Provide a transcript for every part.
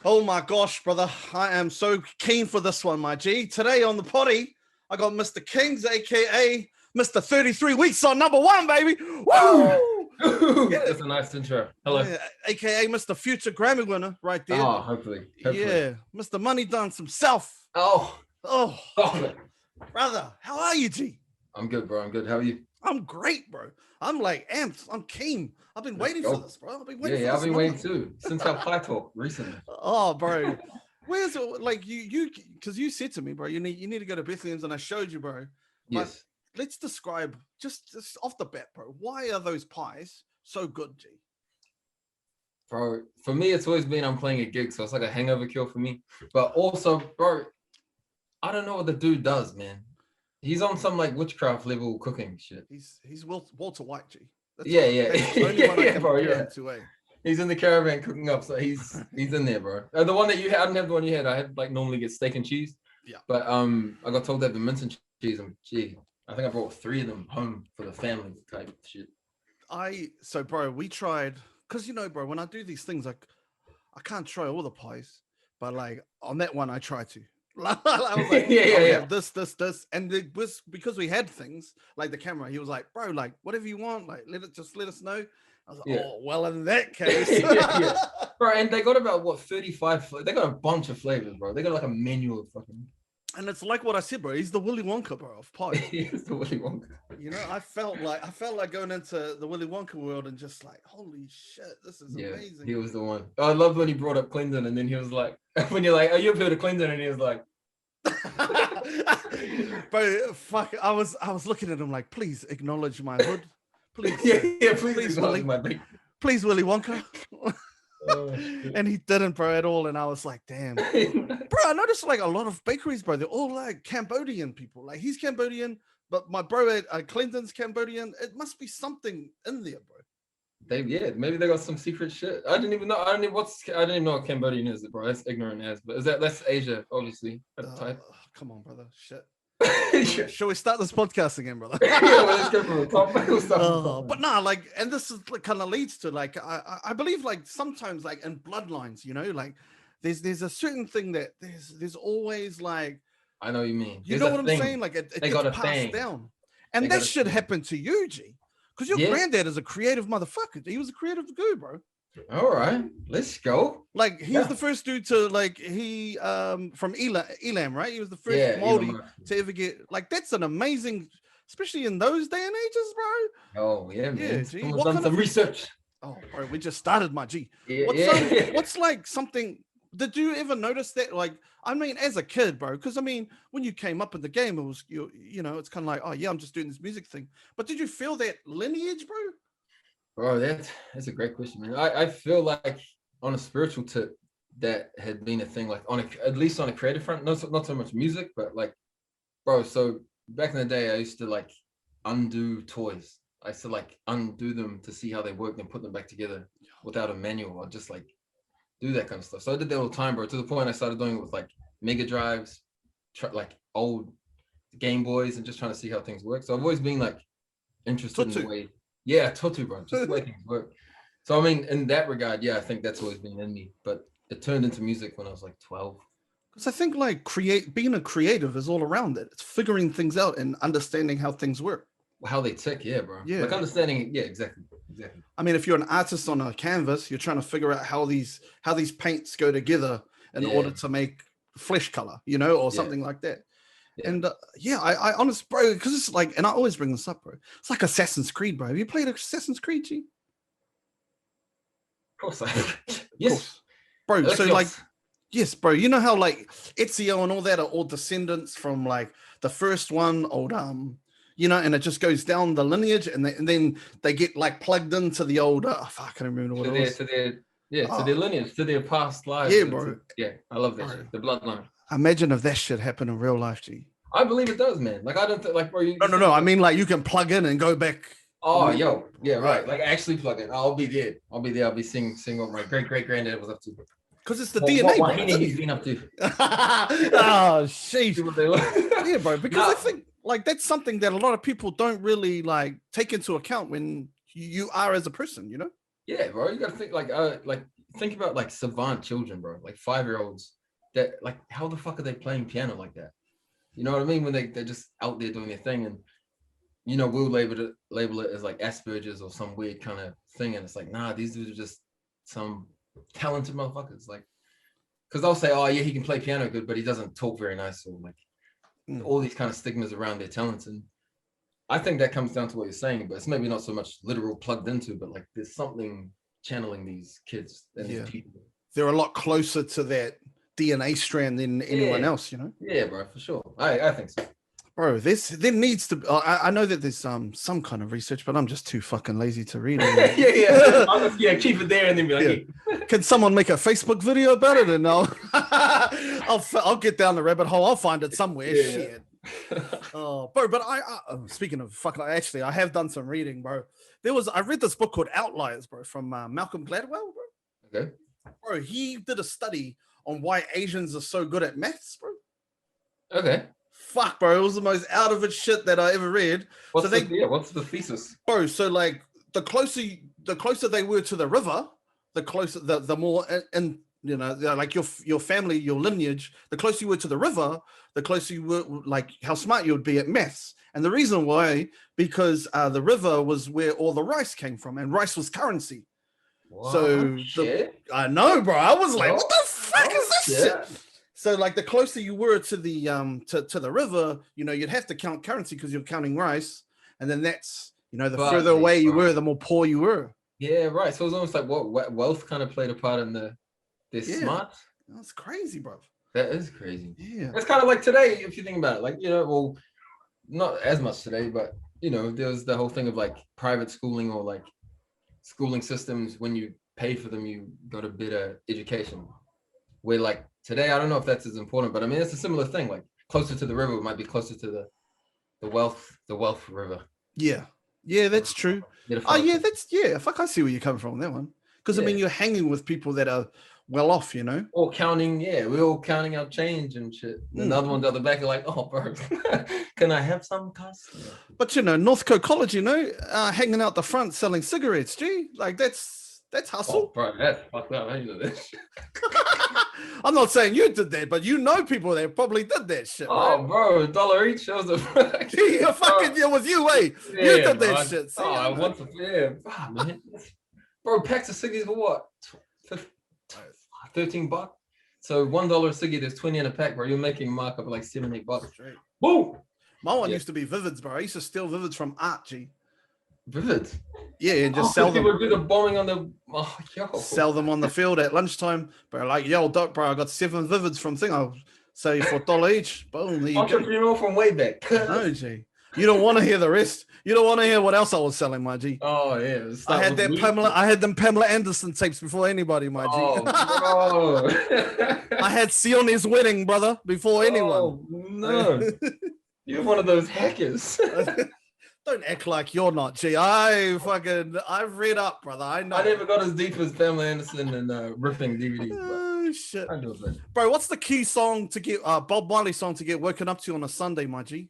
Oh my gosh, brother. I am so keen for this one, my G. Today on the potty, I got Mr. Kings, aka Mr. 33 Weeks on #1, baby. Woo! That's a nice intro. Hello. Yeah, aka Mr. Future Grammy winner right there. Oh, hopefully. Yeah, Mr. Money Dance himself. Oh, Oh, brother, how are you, G? I'm good, bro. I'm good. How are you? I'm great, bro. I'm like amped. I'm keen. I've been waiting for this, bro. I've been waiting for this. I've been waiting too since our pie talk recently. Oh, bro. Where's it? Like you because you said to me, bro, you need to go to Bethlehem's, and I showed you, bro. Yes. But let's describe just off the bat, bro. Why are those pies so good, G? Bro, for me, it's always been I'm playing a gig, so it's like a hangover cure for me. But also, bro, I don't know what the dude does, man. He's on some like witchcraft level cooking shit. He's Walter White, G. That's the only one I can bro, compare him to, eh? He's in the caravan cooking up, so he's in there, bro. The one that you had, I didn't have the one you had. I had like normally get steak and cheese. Yeah. But I got told to have the mince and cheese, and gee, I think I brought 3 of them home for the family type shit. So bro, we tried, because bro, when I do these things, like I can't try all the pies, but like on that one I try to. I was like, yeah. This, and it was because we had things like the camera. He was like, bro, like whatever you want, like let us know. I was like, oh well, in that case, bro. And they got about 35. They got a bunch of flavors, bro. They got like a menu of fucking. And it's like what I said, bro. He's the Willy Wonka, bro, of pies. He's the Willy Wonka. I felt like going into the Willy Wonka world and just like, holy shit, this is amazing. He was the one. I loved when he brought up Clinton, and then he was like, when you're like, "Are you heard of Clinton?" And he was like, bro, fuck. I was looking at him like, please acknowledge my hood, please. Please Willy, please Willy Wonka. And he didn't, bro, at all. And I was like, damn, bro. I noticed like a lot of bakeries, bro, they're all like Cambodian people. Like he's Cambodian, but my bro at Clinton's Cambodian. It must be something in there, bro. Maybe they got some secret shit. I didn't even know. I didn't even know what Cambodian is, bro. That's ignorant as. But that's Asia, obviously. Type. Come on, brother. Shit. Shall we start this podcast again, brother? Let's go from the top. But nah, like, and this is kind of leads to like, I believe like sometimes like in bloodlines, like there's a certain thing that there's always like. I know what you mean. You know what I'm saying? Like it gets passed down, and that should happen to you, G. Because your granddad is a creative motherfucker. He was a creative guru, bro. All right, let's go. Like he was the first dude to from Elam, right? He was the first Māori to ever get like that's an amazing, especially in those day and ages, bro. Oh yeah, man. Yeah, G. Someone's done some research. Oh, bro, we just started, my G. What's like something? Did you ever notice that? Like, I mean, as a kid, bro, because I mean, when you came up in the game, it was it's kind of like, oh yeah, I'm just doing this music thing. But did you feel that lineage, bro? Bro, that's a great question, man. I feel like on a spiritual tip, that had been a thing, like at least on a creative front, not so much music, but like, bro. So back in the day, I used to like undo toys. I used to like undo them to see how they worked and put them back together without a manual. I'd just like do that kind of stuff. So I did that all the time, bro. To the point I started doing it with like Mega Drives, like old Game Boys, and just trying to see how things work. So I've always been like interested in the way. Yeah, Tutu, bro. Just the way things work. So, I mean, in that regard, I think that's always been in me. But it turned into music when I was like 12. Because I think like being a creative is all around it. It's figuring things out and understanding how things work. How they tick, yeah, bro. Yeah. Like understanding, exactly. I mean, if you're an artist on a canvas, you're trying to figure out how these paints go together in order to make flesh color, or something like that. Yeah. And I honestly, bro, because it's like, and I always bring this up, bro. It's like Assassin's Creed, bro. Have you played Assassin's Creed, G? Of course I have. Yes, bro. So like, yes, bro. You know how like Ezio and all that are all descendants from like the first one, old and it just goes down the lineage, and then they get like plugged into the old. I can't remember what it was. To their lineage, to their past lives. Yeah, bro. I love that shit. The bloodline. Imagine if that shit happened in real life, G. I believe it does, man. Like I don't like, bro. No. I mean, like you can plug in and go back. Oh, right. Like actually plug in. I'll be there. I'll be seeing what my great granddad was up to. Because it's the DNA. What he's been up to. Oh, sheesh. Yeah, bro. Because I think like that's something that a lot of people don't really like take into account when you are as a person, Yeah, bro. You got to think like think about like savant children, bro, like 5-year-olds that like, how the fuck are they playing piano like that? You know what I mean? When they're just out there doing their thing, and we'll label it as like Asperger's or some weird kind of thing, and it's like, nah, these dudes are just some talented motherfuckers. Like, because they'll say, oh yeah, he can play piano good, but he doesn't talk very nice, or like all these kind of stigmas around their talents. And I think that comes down to what you're saying, but it's maybe not so much literal plugged into, but like there's something channeling these kids and these people. They're a lot closer to that DNA strand than anyone else, Yeah, bro, for sure. I think so. Bro, there needs to be, I know that there's some kind of research, but I'm just too fucking lazy to read it. Yeah, keep it there and then be like, yeah. Can someone make a Facebook video about it? And I'll get down the rabbit hole. I'll find it somewhere. Yeah. Shit. Oh, bro, but speaking of fucking, I have done some reading, bro. I read this book called Outliers, bro, from Malcolm Gladwell, bro. Okay. Bro, he did a study on why Asians are so good at maths, bro. Okay. Fuck, bro, it was the most out of it shit that I ever read. What's the thesis, bro? So like the closer they were to the river, the closer the more, and like your family, your lineage, the closer you were to the river, the closer you were, like how smart you would be at maths. And the reason why, because the river was where all the rice came from, and rice was currency. What? So I know, bro. I was like, what the fuck is this shit? So like the closer you were to the to the river, you'd have to count currency because you're counting rice, and then that's the further away you were, the more poor you were. Yeah, right. So it's almost like what wealth kind of played a part in their smart. That's crazy, bro. That is crazy. Yeah, it's kind of like today if you think about it. Like well, not as much today, but there's the whole thing of like private schooling or like schooling systems. When you pay for them, you got a better education. Where like today, I don't know if that's as important, but I mean, it's a similar thing. Like closer to the river might be closer to the wealth river. Yeah, that's true. Fuck, I see where you're coming from on that one. Because I mean, you're hanging with people that are well off, Or counting, we're all counting our change and shit. And the other ones at the back are like, oh, bro, can I have some cost? But Northcote College, hanging out the front selling cigarettes, gee, like that's hustle. Oh, bro, that's fucked up. I know that shit. I'm not saying you did that, but people that probably did that shit. Oh, right? Bro, $1 each shows the it was you, you did that shit. See, I want to, man. Bro, packs of ciggies for what? $13. So $1 a ciggy, there's 20 in a pack, bro. You're making a markup of like $7-8. Straight. Whoa! My one used to be Vivids, bro. I used to steal Vivids from Art, G. Vivids? Yeah, and just sell them. Would do the bombing on the sell them on the field at lunchtime. But like, yo, doc, bro, I got 7 Vivids from thing. I'll sell you for $1 each. Boom, there you entrepreneur from way back. No, G. You don't want to hear the rest. You don't want to hear what else I was selling, my G. Oh yeah, I had them Pamela Anderson tapes before anybody, my G. Oh, I had Sione's Wedding, brother, before anyone. Oh no, you're one of those hackers. Don't act like you're not, G. I've read up, brother. I know. I never got as deep as Pamela Anderson and ripping DVDs. Oh shit, I do it, bro. What's the key song to get Bob Marley song to get woken up to on a Sunday, my G?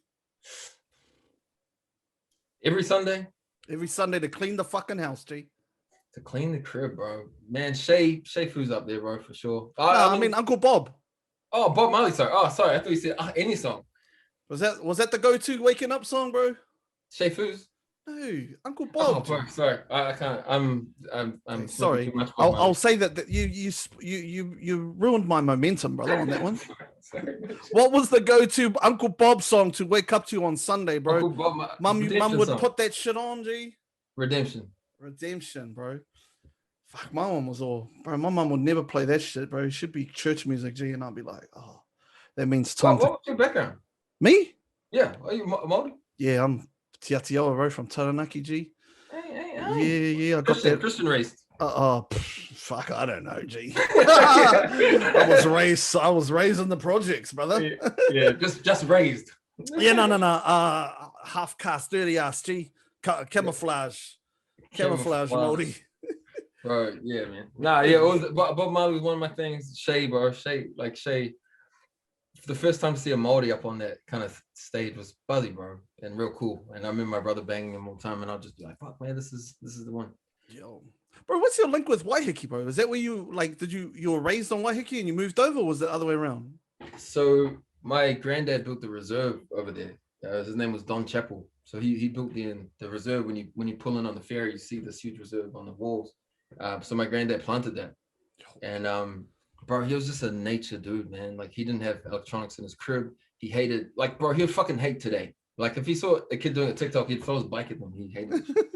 Every Sunday to clean the fucking house, G. To clean the crib, bro. Man, Shay Foo's up there, bro, for sure. I mean Uncle Bob. Oh, Bob Marley, sorry. Oh, sorry. I thought you said any song. Was that the go-to waking up song, bro? Shay Foo's? No, Uncle Bob. Oh, bro, sorry. I can't. I'm sorry. I'll say that you ruined my momentum, brother, on that one. Sorry. What was the go-to Uncle Bob song to wake up to on Sunday, bro? Uncle Bob, Mum would put that shit on, G. Redemption, bro. Fuck, my mum was all, bro. My mum would never play that shit, bro. It should be church music, G, and I'd be like, oh, that means time. What was your background? Me? Yeah. Are you Māori? Yeah, I'm Tiatioa, bro, from Taranaki, G. Hey. Yeah, I got that. Christian raised. Fuck, I don't know, G. I was raised in the projects, brother. Yeah, just raised. Yeah, no. Half caste, dirty ass, G. Camouflage Māori. Bro, yeah, man. Nah, yeah, Bob Marley was one of my things. Shay, bro, Shay. The first time to see a Māori up on that kind of stage was buzzy, bro, and real cool. And I remember my brother banging him all the time, and I'll just be like, "Fuck, man, this is the one." Yo, Bro, what's your link with Waiheke, bro? Is that where you like? Did you were raised on Waiheke and you moved over, or was it the other way around? So my granddad built the reserve over there. His name was Don Chappell. So he built the reserve. When you pull in on the ferry, you see this huge reserve on the walls. So my granddad planted that, and bro, he was just a nature dude, man. Like he didn't have electronics in his crib. He hated, like, bro, he'd fucking hate today. Like if he saw a kid doing a TikTok, he'd throw his bike at them. He hated it.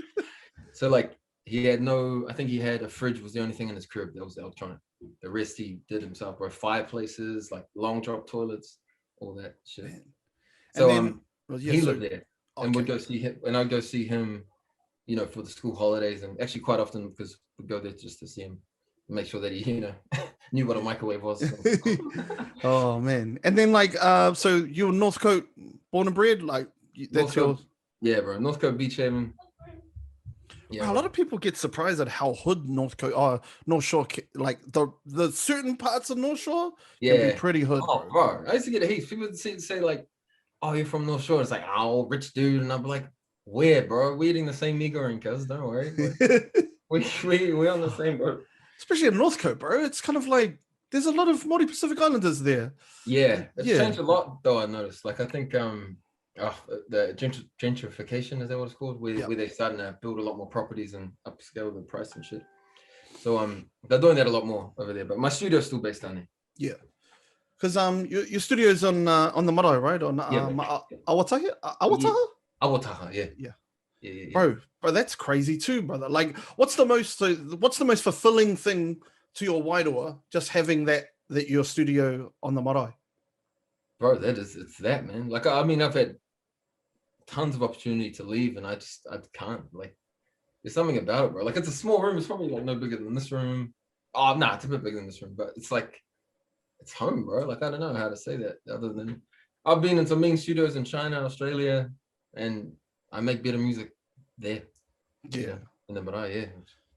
So like he had I think he had a fridge was the only thing in his crib that was electronic. The rest he did himself, bro. Fireplaces, like long drop toilets, all that shit. Man. So he lived there, and would go see him, and I'd go see him, you know, for the school holidays, and actually quite often because we'd go there just to see him, make sure that he, you know, knew what a microwave was. Oh man! And then like, so you were Northcote born and bred, like that's yours? Yeah, bro. Northcote Beach Haven. Yeah, wow, a lot of people get surprised at how hood North Shore, like the certain parts of North Shore can be pretty hood. Oh, bro. I used to get a heat. People say like, "Oh, you're from North Shore." It's like, "Oh, rich dude," and I'm like, "Where, bro? We eating the same meager ring, cuz don't worry. we on the same boat." Especially in Northcote, bro. It's kind of like there's a lot of Māori Pacific Islanders there. Yeah, it's changed a lot though. I noticed. Like I think the gentrification, is that what it's called? Where they're starting to build a lot more properties and upscale the price and shit. So they're doing that a lot more over there. But my studio's still based down there. Yeah, because your studio's on the marae, right? On Awataha? Awataha, yeah. Bro, that's crazy too, brother. Like, what's the most fulfilling thing to your wairua, just having that your studio on the marae? Bro, it's that, man. Like, I mean, I've had tons of opportunity to leave, and I can't. Like, there's something about it, bro. Like, it's a small room. It's probably like no bigger than this room. Oh, nah, it's a bit bigger than this room, but it's like, it's home, bro. Like, I don't know how to say that other than I've been in some main studios in China, Australia, and I make better music there. Yeah. In the marae, yeah.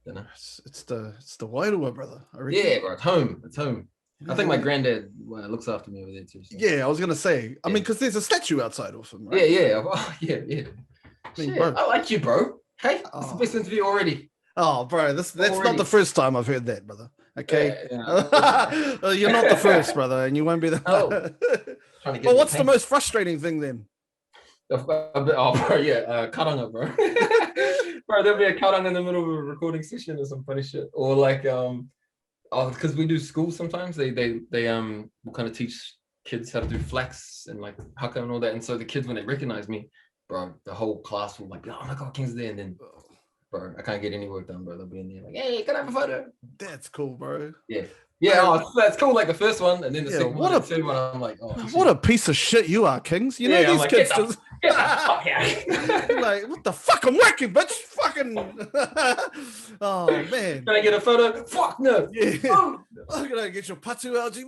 You know? It's the wairua, brother. Yeah, bro. It's home. It's home. I think my granddad looks after me over there too. So. Yeah, I was gonna say. I mean, because there's a statue outside of him, right? Yeah. Oh, yeah. I like you, bro. Hey, it's the best interview already. Oh, bro, that's not the first time I've heard that, brother. Okay, you're not the first, brother, and you won't be the. Well, what's the most frustrating thing then? Karanga, bro. Bro, there'll be a karanga in the middle of a recording session or some funny shit, or like because we do school sometimes. They will kind of teach kids how to do flex and like haka and all that, and so the kids when they recognize me, bro, the whole class will like, oh my god, King's there, and then. Bro, I can't get any work done, bro. They'll be in there like, hey, can I have a photo? That's cool, bro. Yeah. That's cool. Like the first one, and then the second one, the third one. I'm like, oh, what a piece of shit you are, Kings. You know these kids just get the fuck out. Like, what the fuck? I'm working, bitch. Fucking. Oh man. Can I get a photo? Fuck no. Yeah. I'm gonna get your patu algae.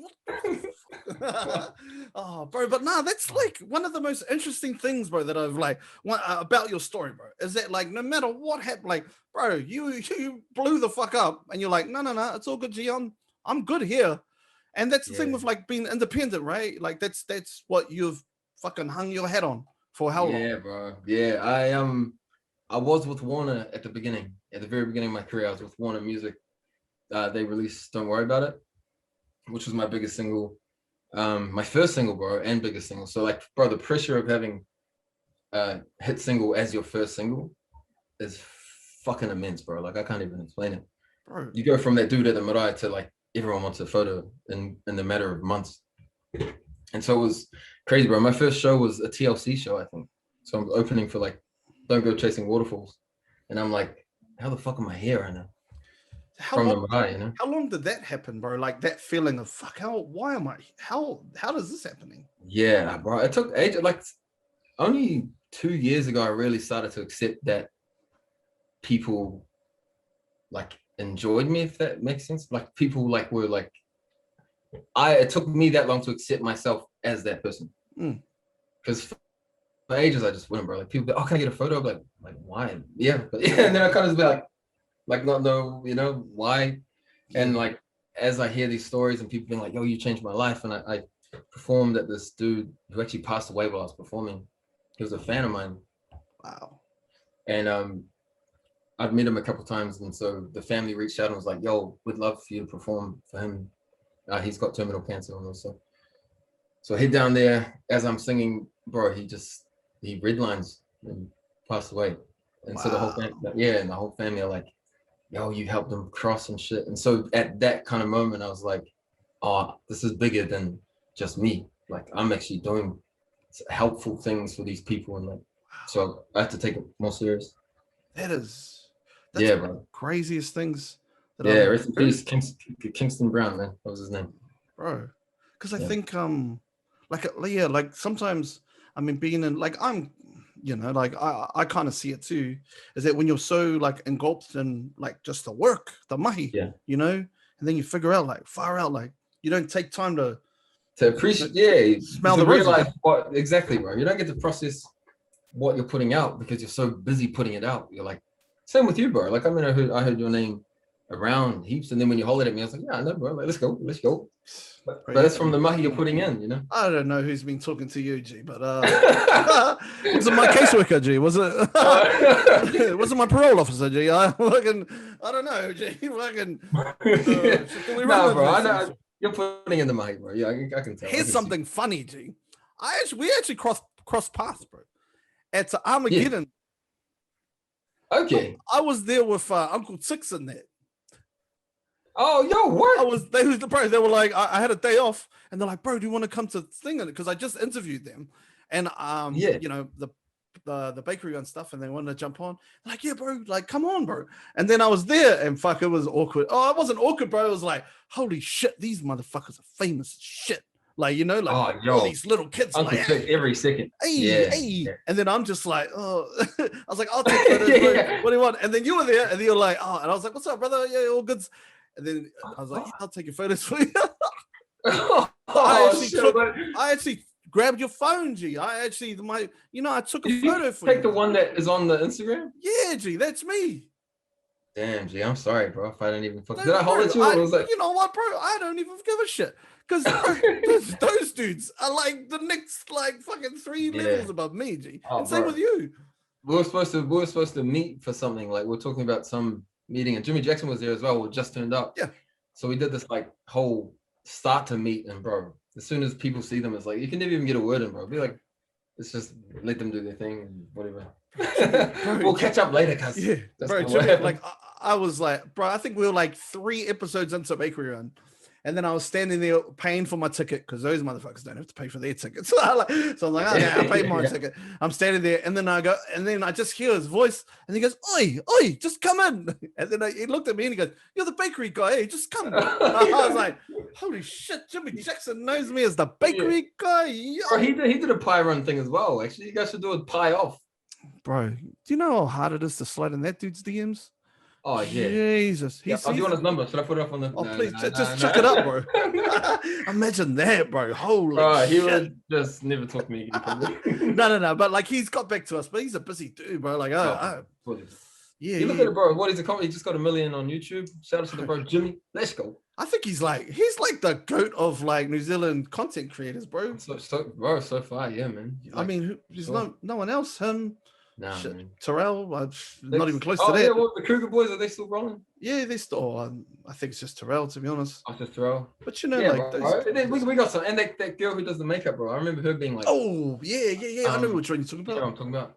Oh, bro, but nah, that's like one of the most interesting things, bro, that I've like about your story, bro. Is that like no matter what happened, like, bro, you blew the fuck up, and you're like, no, it's all good, G. I'm good here, and that's the thing with like being independent, right? Like that's what you've fucking hung your head on for how long? Yeah, bro. Yeah, I was with Warner at the very beginning of my career. I was with Warner Music. They released "Don't Worry About It," which was my biggest single. My first single, bro, and biggest single. So like, bro, the pressure of having a hit single as your first single is fucking immense, bro. Like I can't even explain it. Bro. You go from that dude at the marae to like everyone wants a photo in the matter of months. And so it was crazy, bro. My first show was a TLC show, I think. So I'm opening for like Don't Go Chasing Waterfalls. And I'm like, how the fuck am I here right now? How long did that happen, bro? Like that feeling of fuck, why am I? How does this happening? Yeah, bro. It took ages. Like only 2 years ago, I really started to accept that people like enjoyed me, if that makes sense. Like people like were like, it took me that long to accept myself as that person. Because for ages I just wouldn't, bro. Like people be, oh, can I get a photo? I'm like why? Yeah, and then I kind of be like not know, you know, why. And like as I hear these stories and people being like, yo, you changed my life, and I performed at this dude who actually passed away while I was performing. He was a fan of mine. Wow. And I'd met him a couple of times, and so the family reached out and was like, "Yo, we'd love for you to perform for him. He's got terminal cancer and also." So I head down there as I'm singing, bro. He redlines and passed away, and so the whole family, and the whole family are like, "Yo, you helped him cross and shit." And so at that kind of moment, I was like, "Oh, this is bigger than just me. Like I'm actually doing helpful things for these people," and like, so I have to take it more serious. That's bro. the craziest things. Rest in peace, Kingston Brown, man. That was his name, bro. Because I think like sometimes, I mean, being in like I'm, like I kind of see it too, is that when you're so like engulfed in like just the work, the mahi, and then you figure out like far out, like you don't take time to appreciate, smell the roses. Realize what exactly, bro. You don't get to process what you're putting out because you're so busy putting it out. You're like, same with you, bro. Like I mean, I heard your name around heaps, and then when you hollered at me, I was like, yeah, I know, bro. Like, let's go. But that's from the mahi you're putting in, I don't know who's been talking to you, G, but was it my caseworker, G? Was it? Was it my parole officer, G? I don't know, G. Fucking. Nah, bro. You're putting in the mahi, bro. Yeah, I can tell. Here's something funny, G. We actually crossed paths, bro. At Armageddon. Yeah. Okay. I was there with Uncle Six in there. Oh, yo, what? They were like, I had a day off, and they're like, bro, do you want to come to Stinging? Because I just interviewed them, and the bakery and stuff, and they wanted to jump on. I'm like, yeah, bro, like, come on, bro. And then I was there, and fuck, it was awkward. Oh, it wasn't awkward, bro. It was like, holy shit, these motherfuckers are famous as shit. Like, all these little kids. Uncle like, every second. Hey. And then I'm just like, oh, I was like, I'll take photos, bro. What do you want? And then you were there, and you're like, oh, and I was like, what's up, brother? Yeah, all good. And then I was like, yeah, I'll take your photos for you. I actually grabbed your phone, G. I took a photo for you. Take the one that is on the Instagram? Yeah, G, that's me. Damn, G, I'm sorry, bro. If I didn't even fuck. Did I hold it you? I was like, you know what, bro? I don't even give a shit. Because those dudes are like the next like fucking 3 levels above me, G. And same with you. We were supposed to meet for something. Like we're talking about some meeting, and Jimmy Jackson was there as well. We just turned up. Yeah. So we did this like whole start to meet, and bro, as soon as people see them, it's like you can never even get a word in, bro. Be like, let's just let them do their thing and whatever. Bro, we'll catch up later, cuz. Yeah, bro. Jimmy, like I was like, bro, I think we were like 3 episodes into Bakery Run. And then I was standing there paying for my ticket because those motherfuckers don't have to pay for their tickets. So I'm like, I paid my ticket. I'm standing there, and then I just hear his voice, and he goes, "Oi, just come in." And then he looked at me and he goes, "You're the bakery guy. Hey, just come." I was like, "Holy shit, Jimmy Jackson knows me as the bakery guy." Bro, he did a pie run thing as well. Actually, you guys should do a pie off. Bro, do you know how hard it is to slide in that dude's DMs? Oh yeah, Jesus! I'll do on his number. Should I put it up on the? Oh please, just chuck it up, bro. Imagine that, bro. Holy shit! He would just never talk to me again. No. But like he's got back to us, but he's a busy dude, bro. Like, yeah. You look at it, bro. What is the comedy? He just got 1 million on YouTube. Shout out to the bro Jimmy. Let's go. I think he's like the goat of like New Zealand content creators, bro. So far, yeah, man. Like, I mean, there's no one else. Him. Nah, Terrell, not even close to that. Yeah, the Cougar boys, are they still rolling? Yeah, they still. I think it's just Terrell, to be honest. Oh, just Terrell. But we got some, and that girl who does the makeup, bro. I remember her being like, oh yeah. I know which one you're talking about. Yeah, I'm talking about.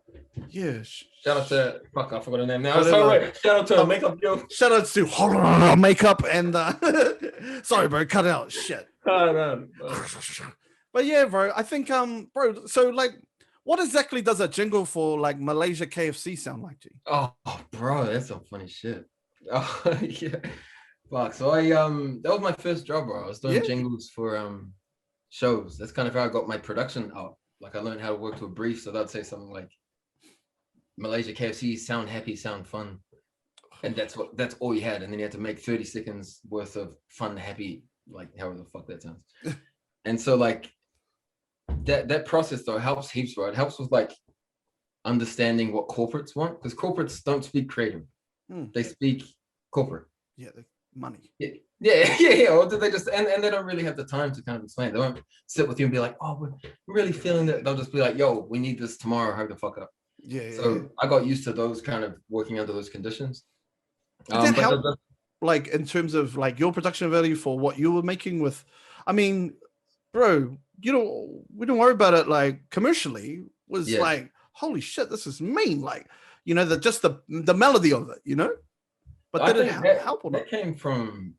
Yeah. Shout out to I forgot her name now. Sorry, shout out to her makeup girl. Shout out to makeup and sorry, bro, cut it out. Shit. No. But yeah, bro. I think bro. So like. What exactly does a jingle for like Malaysia KFC sound like, G? Oh, bro, that's some funny shit. Oh, yeah. Fuck. So that was my first job, bro. I was doing jingles for shows. That's kind of how I got my production out. Like I learned how to work to a brief. So that'd say something like Malaysia KFC, sound happy, sound fun. And that's all you had. And then you had to make 30 seconds worth of fun, happy, like however the fuck that sounds. And so like that process though helps heaps, bro. It helps with like understanding what corporates want, because corporates don't speak creative. They speak corporate. Yeah, money. Yeah. Or do they just and they don't really have the time to kind of explain it. They won't sit with you and be like, oh, we're really feeling that. They'll just be like, yo, we need this tomorrow, hurry the fuck up. So I got used to those kind of working under those conditions. Did that help, like in terms of like your production value for what you were making with? I mean, bro, we don't worry about it like commercially. Was like, holy shit, this is mean. Like, just the melody of it, But did it help or not? That came from,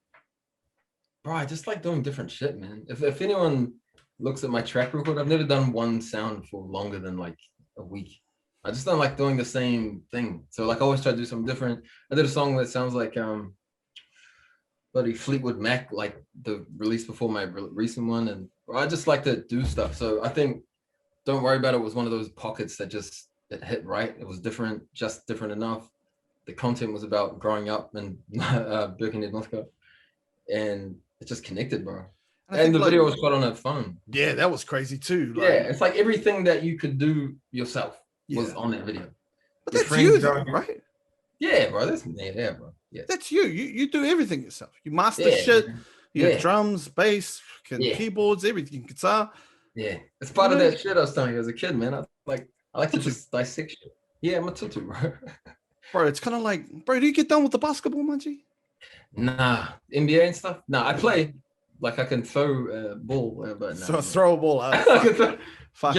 bro, I just like doing different shit, man. If anyone looks at my track record, I've never done one sound for longer than like a week. I just don't like doing the same thing. So like I always try to do something different. I did a song that sounds like bloody Fleetwood Mac, like the release before my recent one, and I just like to do stuff. So I think Don't Worry About It was one of those pockets that just hit right. It was different, just different enough. The content was about growing up in Birkenhead, North Carolina, and it just connected, bro. And the video was shot on a phone. Yeah, that was crazy too. Like, yeah, it's like everything that you could do yourself was on that video. But that's you, though, right? Yeah, bro. That's bro. Yeah, that's you. You do everything yourself. You master shit. You have drums, bass, keyboards, everything, guitar. Yeah, it's part of that shit I was telling you as a kid, man. I like to just dissect shit. Yeah, I'm a tutu, bro. Bro, it's kind of like, bro, do you get done with the basketball, Manji? Nah, NBA and stuff. Nah, I play. Like I can throw a ball, but no. Throw a ball. Fuck.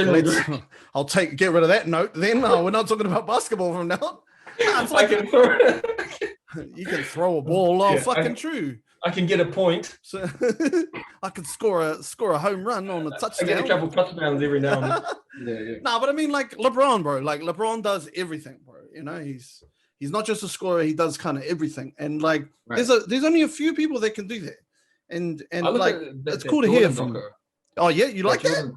I'll get rid of that note. Then we're not talking about basketball from now. It's like you can throw a ball. True. I can get a point. So I can score a home run on a touchdown. I get a couple touchdowns every now and then. Yeah. Nah, but I mean, like LeBron, bro. Like LeBron does everything, bro. He's not just a scorer. He does kind of everything. And like, there's only a few people that can do that. And like, it's cool to hear from. Oh yeah, you like that?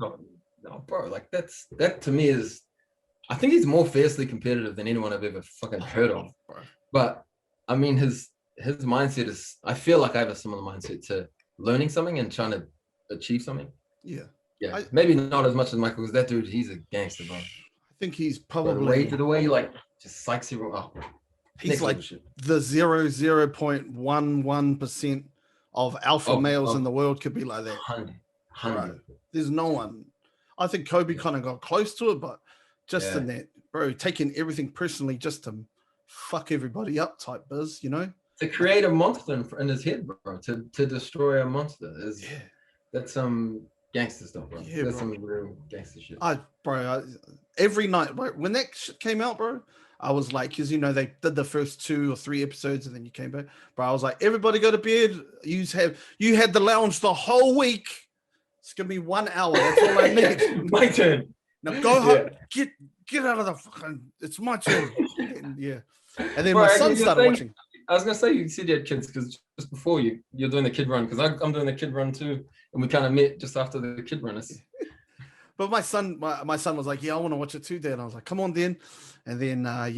No, bro. Like that to me is, I think he's more fiercely competitive than anyone I've ever fucking heard of. Bro. But I mean, his mindset is. I feel like I have a similar mindset to learning something and trying to achieve something. Yeah. Maybe not as much as Michael, because that dude, he's a gangster, bro. I think he's probably the way he like just psychs everyone up. He's like the 0.11% of alpha males in the world could be like that. 100. Right. There's no one. I think Kobe kind of got close to it, but just in that, bro, taking everything personally just to fuck everybody up type biz, To create a monster in his head, bro. To destroy a monster that's some gangster stuff, bro. Yeah, that's some real gangster shit. Every night, bro, when that shit came out, bro, I was like, because they did the first 2 or 3 episodes and then you came back, bro. I was like, everybody go to bed. You had the lounge the whole week. It's gonna be 1 hour. That's all I need. My turn. Now go home. Get out of the fucking. It's my turn. And then my son started watching. I was gonna say you said you had kids because just before you're doing the kid run, because I'm doing the kid run too, and we kind of met just after the kid run. But my son was like, yeah, I want to watch it too, Dad. I was like, come on, then. And then I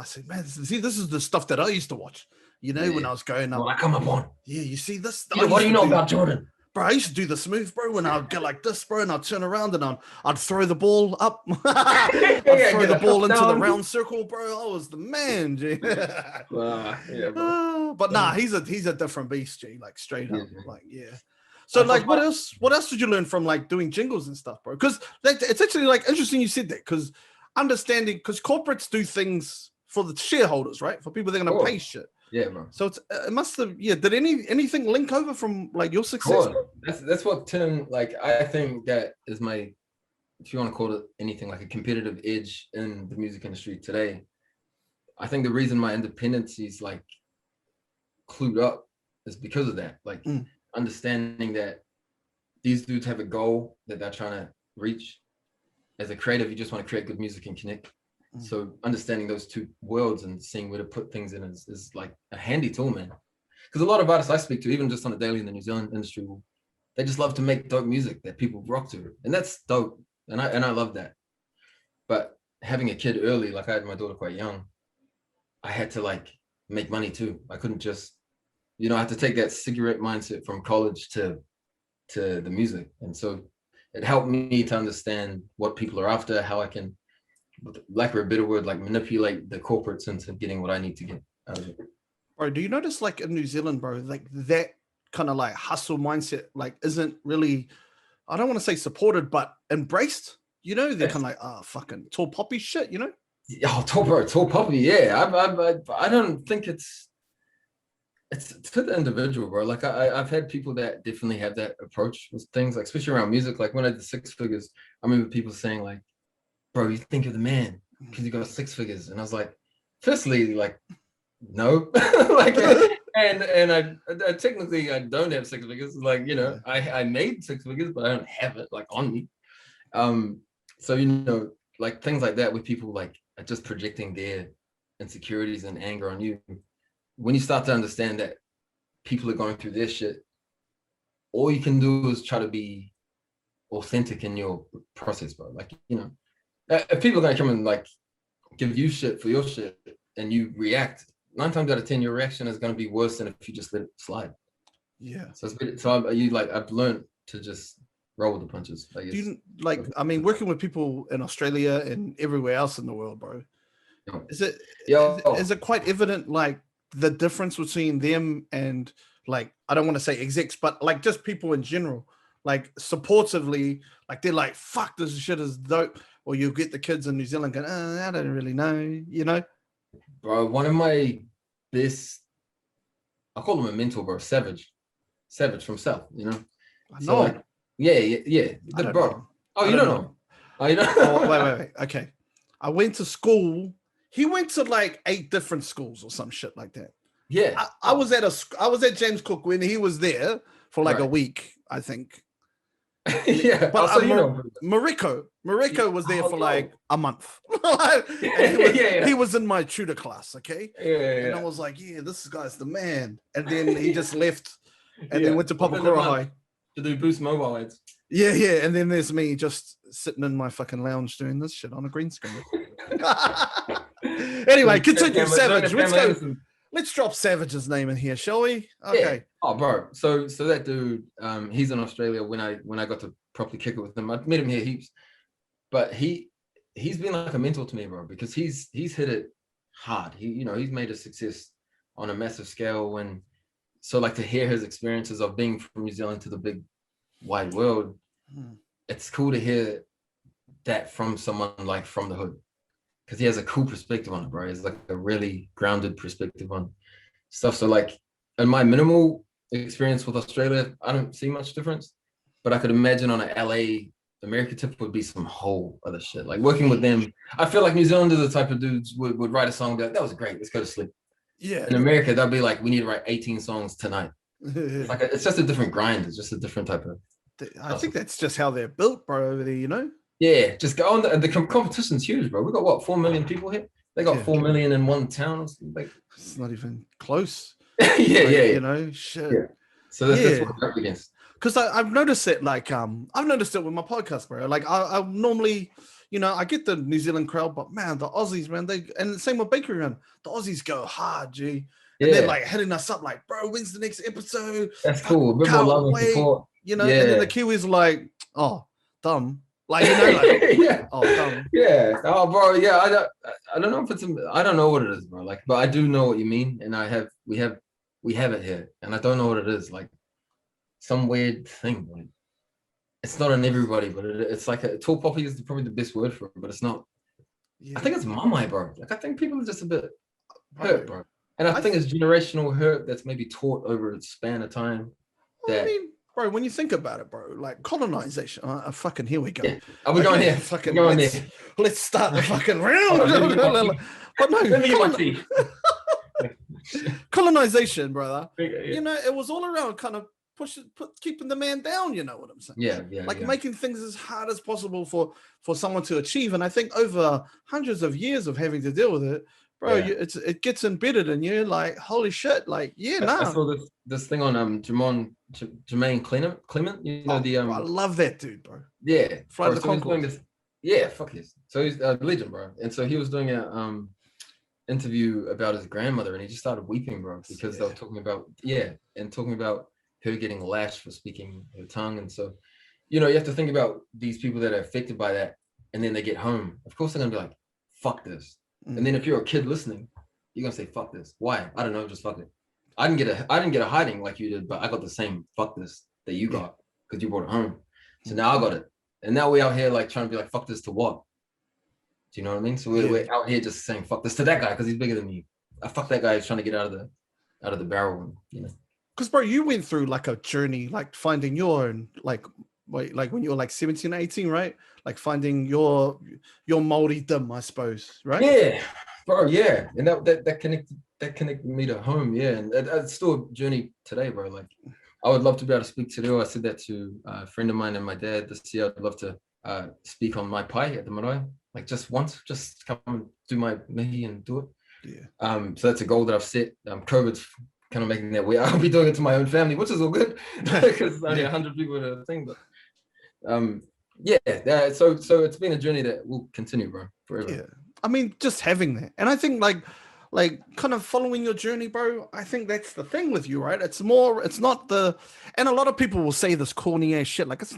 said, man, this is the stuff that I used to watch. When I was going up. Well, I come up on. Yeah, you see this. Yeah, what do you know about Jordan? Bro, I used to do this move, bro, when I'd get like this, bro, and I'd turn around and I'd throw the ball up. I'd throw the ball into the round circle, bro. I was the man, G. Bro. But nah, he's a different beast, G. Like straight up, So like, what else did you learn from like doing jingles and stuff, bro? Because it's actually like interesting you said that, because understanding, because corporates do things for the shareholders, right? For people that are gonna pay shit. Yeah, bro. So it must have, did anything link over from like your success? That's what turned, like, I think that is my, if you want to call it anything, like a competitive edge in the music industry today. I think the reason my independence is like clued up is because of that. Like understanding that these dudes have a goal that they're trying to reach. As a creative, you just want to create good music and connect. So understanding those two worlds and seeing where to put things in is like a handy tool, man. Because a lot of artists I speak to, even just on a daily in the New Zealand industry, they just love to make dope music that people rock to, and that's dope. And I love that. But having a kid early, like I had my daughter quite young, I had to like make money too. I couldn't just, I had to take that cigarette mindset from college to the music, and so it helped me to understand what people are after, how I can, lack of a better word, like manipulate the corporates into getting what I need to get out of it. Bro, do you notice like in New Zealand, bro, like that kind of like hustle mindset, like isn't really, I don't want to say supported, but embraced, they're kind of like, fucking tall poppy shit, Oh, tall poppy, yeah. I don't think it's to the individual, bro. Like I've had people that definitely have that approach with things, like especially around music. Like when I did six figures, I remember people saying like, bro, you think you're the man because you got six figures. And I was like, firstly, like, no. Like, and I technically I don't have six figures. Like, you know, I made six figures, but I don't have it like on me. So you know, like things like that, with people like just projecting their insecurities and anger on you. When you start to understand that people are going through this shit, all you can do is try to be authentic in your process, bro. Like, you know, if people are gonna come and like give you shit for your shit and you react, 9 times out of 10, your reaction is gonna be worse than if you just let it slide. Yeah. I've learned to just roll with the punches. Do you, like, I mean, working with people in Australia and everywhere else in the world, bro. Is it quite evident, like, the difference between them and, like, I don't want to say execs, but like just people in general, like supportively, like they're like, fuck, this shit is dope. Or you get the kids in New Zealand going, I don't really know, you know? Bro, one of my best, I call him a mentor, bro, Savage from South, you know? I know. So like, yeah. The bro. Know. Oh, you don't know. Oh, you don't know. Wait. Okay. I went to school. He went to like 8 different schools or some shit like that. Yeah. I was at James Cook when he was there for like a week, I think. Yeah. But Mariko was there for like a month. He was in my tutor class, okay? Yeah. And I was like, yeah, this guy's the man. And then he just left and then went to Papakura High. To do Boost mobile ads. Yeah. And then there's me just sitting in my fucking lounge doing this shit on a green screen. Anyway, continue, Savage. Let's drop Savage's name in here, shall we? Okay. Yeah. Oh, bro. So that dude, he's in Australia. When I got to properly kick it with him, I met him here heaps. But he's been like a mentor to me, bro, because he's hit it hard. He's made a success on a massive scale. And so like to hear his experiences of being from New Zealand to the big wide world, it's cool to hear that from someone like from the hood, because he has a cool perspective on it, bro. It's like a really grounded perspective on stuff. So like in my minimal experience with Australia, I don't see much difference, but I could imagine on a LA America tip would be some whole other shit. Like working with them, I feel like New Zealanders are the type of dudes would write a song and be like, that was great, let's go to sleep. Yeah. In America, they'll be like, we need to write 18 songs tonight. It's just a different grind. It's just a different type of. I think that's just how they're built, bro, over there, you know? Yeah, just go on. The competition's huge, bro. We got what, 4 million people here? They got 4 million in one town. Like, it's not even close. Yeah. You know, shit. Yeah. So that's what we're up against. Because I've noticed it, like, I've noticed it with my podcast, bro. Like, I normally, I get the New Zealand crowd, but man, the Aussies, man, and the same with Bakery Run, the Aussies go hard, G. And they're like hitting us up, like, bro, when's the next episode? That's cool. A bit more love and support. And then the Kiwis are like, oh, dumb. Like, like, oh, dumb. Yeah. Oh, bro. Yeah. I don't know if I don't know what it is, bro. Like, but I do know what you mean. And we have it here. And I don't know what it is. Like some weird thing. Like, it's not in everybody, but it's like a tall poppy is probably the best word for it, but it's not. Yeah. I think it's mamai, bro. Like, I think people are just a bit hurt, bro. And I think it's generational hurt that's maybe taught over a span of time. I mean, bro, when you think about it, bro, like colonization. Fucking here we go. Yeah. Are we going here? Fucking let's start the fucking round. But no, colonization, brother. Yeah. It was all around kind of keeping the man down. You know what I'm saying? Yeah. Like making things as hard as possible for someone to achieve. And I think over hundreds of years of having to deal with it, bro, it gets embedded in you. Like, holy shit! Like, I saw this thing on Jermaine Clement. You know bro, I love that dude, bro. Yeah, bro, so fuck yes. So he's a legend, bro. And so he was doing a interview about his grandmother, and he just started weeping, bro, because they were talking about her getting lashed for speaking her tongue. And so, you have to think about these people that are affected by that, and then they get home. Of course, they're gonna be like, "Fuck this." And then if you're a kid listening, you're gonna say, fuck this. Why? I don't know, just fuck it. I didn't get a hiding like you did, but I got the same fuck this that you got because you brought it home. So now I got it. And now we out here like trying to be like, fuck this to what? Do you know what I mean? So we're out here just saying fuck this to that guy because he's bigger than me. I fuck that guy who's trying to get out of the barrel, you know. Because bro, you went through like a journey, like finding your own, like when you were like 17, 18, right? Like finding your Maori dim, I suppose, right? Yeah, bro, yeah. And that connected me to home, yeah. And it's still a journey today, bro. Like I would love to be able to speak to Reo. I said that to a friend of mine and my dad this year. I'd love to speak on my pai at the marae, like just once, just come and do my mihi and do it. Yeah. So that's a goal that I've set. COVID's kind of making that way. I'll be doing it to my own family, which is all good because only 100 people at a thing. But so it's been a journey that will continue, bro, forever. Yeah, I mean, just having that, and I think like kind of following your journey, bro. I think that's the thing with you, right? It's not the, and a lot of people will say this corny ass shit, like it's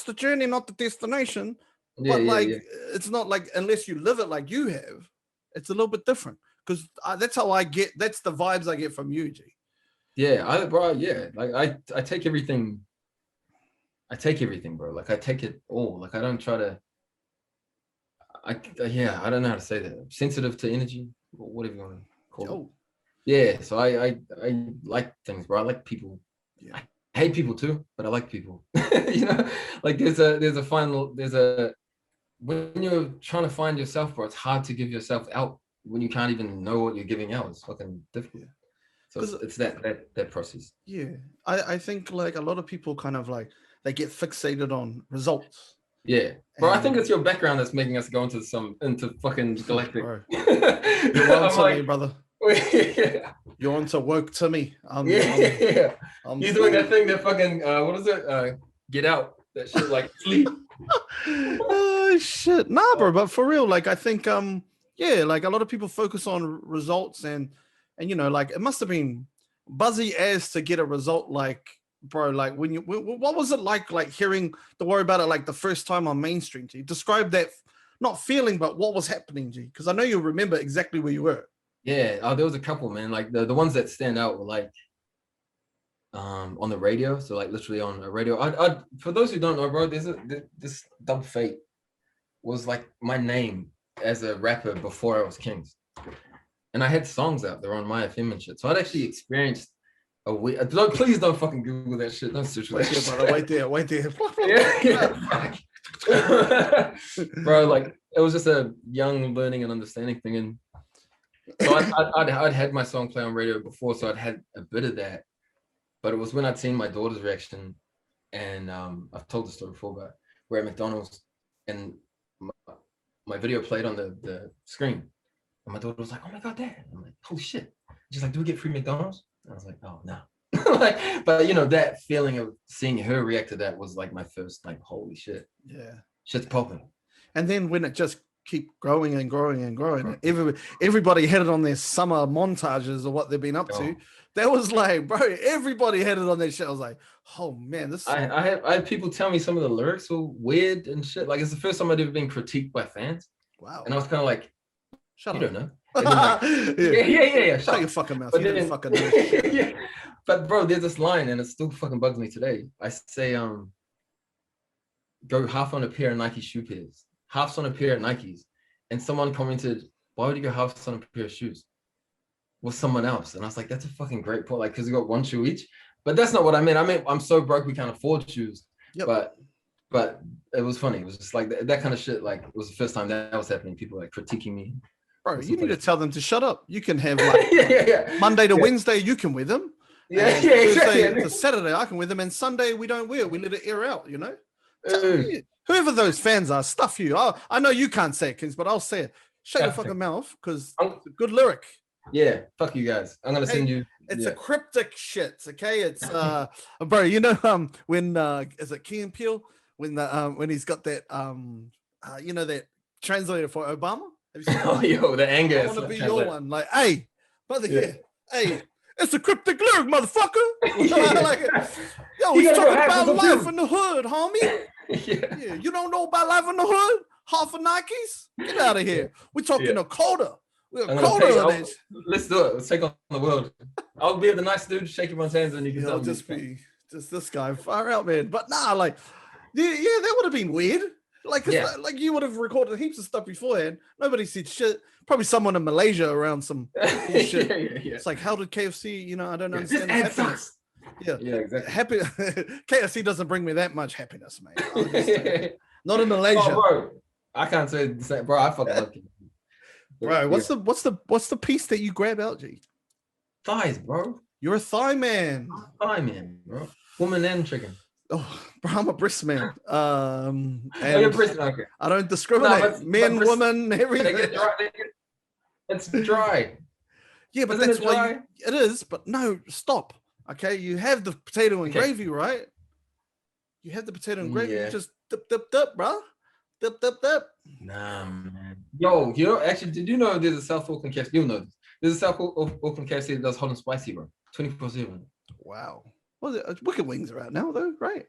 the journey, not the destination. But it's not like, unless you live it like you have, it's a little bit different. Because that's how that's the vibes I get from you, G. Yeah, like I take everything. Bro. Like I take it all. Like I don't try to. I don't know how to say that. I'm sensitive to energy, whatever you want to call it. Yeah, so I like things, bro. I like people. Yeah. I hate people too, but I like people. You know, like when you're trying to find yourself, bro, it's hard to give yourself out when you can't even know what you're giving out. It's fucking difficult. So it's that process. Yeah, I think like a lot of people kind of like they get fixated on results. Yeah, bro. I think it's your background that's making us go into fucking galactic. You're on to me, brother. Yeah. You're on to woke to me. You're doing that thing that fucking what is it? Get out. That shit like sleep. Oh shit, nah, bro. But for real, like I think like a lot of people focus on results and you know, like it must have been buzzy as to get a result, like bro, like when you what was it like hearing the worry about it like the first time on mainstream? G, describe that, not feeling, but what was happening, G, because I know you'll remember exactly where you were. Yeah, there was a couple, man. Like the ones that stand out were like on the radio. So like literally on a radio. I for those who don't know, bro, this Dub Fate was like my name as a rapper before I was Kings. And I had songs out there on my FM and shit. So I'd actually experienced a week. Please don't fucking Google that shit. Don't search that shit. Brother, wait there. Bro, like it was just a young learning and understanding thing. And so I'd had my song play on radio before, so I'd had a bit of that. But it was when I'd seen my daughter's reaction, and I've told the story before, but we're at McDonald's and my video played on the screen. And my daughter was like, "Oh my God, Dad." I'm like, "Holy shit." She's like, "Do we get free McDonald's?" And I was like, "Oh, no." Like, but you know, that feeling of seeing her react to that was like my first, like, holy shit. Yeah. Shit's popping. And then when it just keep growing and growing and growing, everybody had it on their summer montages of what they've been up to. That was like, bro, everybody had it on their shit. I was like, oh man, this. I had people tell me some of the lyrics were weird and shit. Like, it's the first time I'd ever been critiqued by fans. Wow. And I was kind of like, shut up. You don't know. Like, yeah. Shut your fucking mouth. But you then, fucking know. Yeah. But bro, there's this line and it still fucking bugs me today. I say, go half on a pair of Nike shoe pairs, half on a pair of Nikes. And someone commented, why would you go half on a pair of shoes with someone else? And I was like, that's a fucking great point. Like, because you got one shoe each. But that's not what I meant. I meant I'm so broke we can't afford shoes. Yep. But it was funny. It was just like that kind of shit. Like, it was the first time that was happening. People like critiquing me. Bro, you need to tell them to shut up. You can have like Monday to Wednesday, you can wear them. Thursday to Saturday, I can wear them. And Sunday, we don't wear it. We let it air out, you know? Whoever those fans are, stuff you. I know you can't say it, Kings, but I'll say it. Shut your fucking mouth, because it's a good lyric. Yeah, fuck you guys. I'm gonna send you. It's a cryptic shit, okay? It's bro, you know when is it Key and Peele when he's got that you know that translator for Obama? Have you seen that? Yo, the anger. I want to be your one. Like, hey, brother, hey. It's a cryptic lyric, motherfucker. Like, yo, he's talking about life in the hood, homie. Yeah, you don't know about life in the hood? Half of Nikes? Get out of here. We're talking a quota. We're a quota of this. Let's do it. Let's take on the world. I'll be the nice dude, shake everyone's hands, and you can just be just this guy. Far out, man. But nah, like, yeah, that would have been weird. Like, like you would have recorded heaps of stuff beforehand. Nobody said shit. Probably someone in Malaysia around some bullshit. It's like, how did KFC? You know, I don't understand this ad sucks. Yeah, exactly. Happy KFC doesn't bring me that much happiness, mate. Not in Malaysia, bro. I can't say the same, bro. I fucking love KFC. Bro, what's the piece that you grab out, G? Thighs, bro. You're a thigh man. I'm a thigh man, bro. Woman and chicken. Oh, bro, I'm a breast man. And you're breast, okay. I don't discriminate. Men, women, everything. It's dry. Yeah, but that's why it is. But no, stop. Okay, you have the potato and gravy, right? You have the potato and gravy. You just dip, bro. Dip. Nah, man. Yo, actually, did you know there's a South Auckland KFC? You'll know this. There's a South Auckland KFC that does hot and spicy, bro. 24/7. Wow. Well, Wicked Wings are out now, though, right?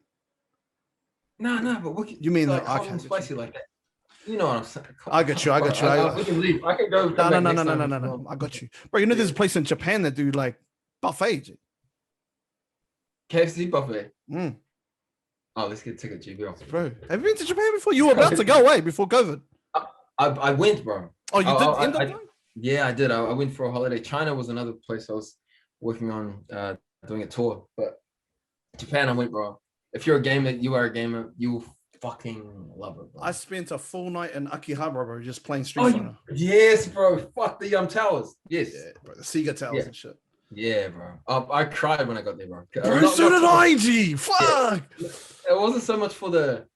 No, but Wicked. You mean like hot and spicy like that? You know what I'm saying? I got you. We can leave. I can go. No. I got you, bro. You know, there's a place in Japan that do like buffet. KFC buffet. Oh, let's get a ticket, G. Bro, have you been to Japan before? You were about to go away before COVID. I went, bro. Oh, you did end up going? Yeah, I did. I went for a holiday. China was another place I was working on, doing a tour. But Japan, I went, bro. If you're a gamer, you are a gamer. You fucking love it, bro. I spent a full night in Akihabara, bro, just playing Street Fighter. Yes, bro. Fuck the towers. Yes, bro, the Sega towers and shit. Yeah, bro. I cried when I got there, bro. So did I, G. Fuck. Yeah. It wasn't so much for the.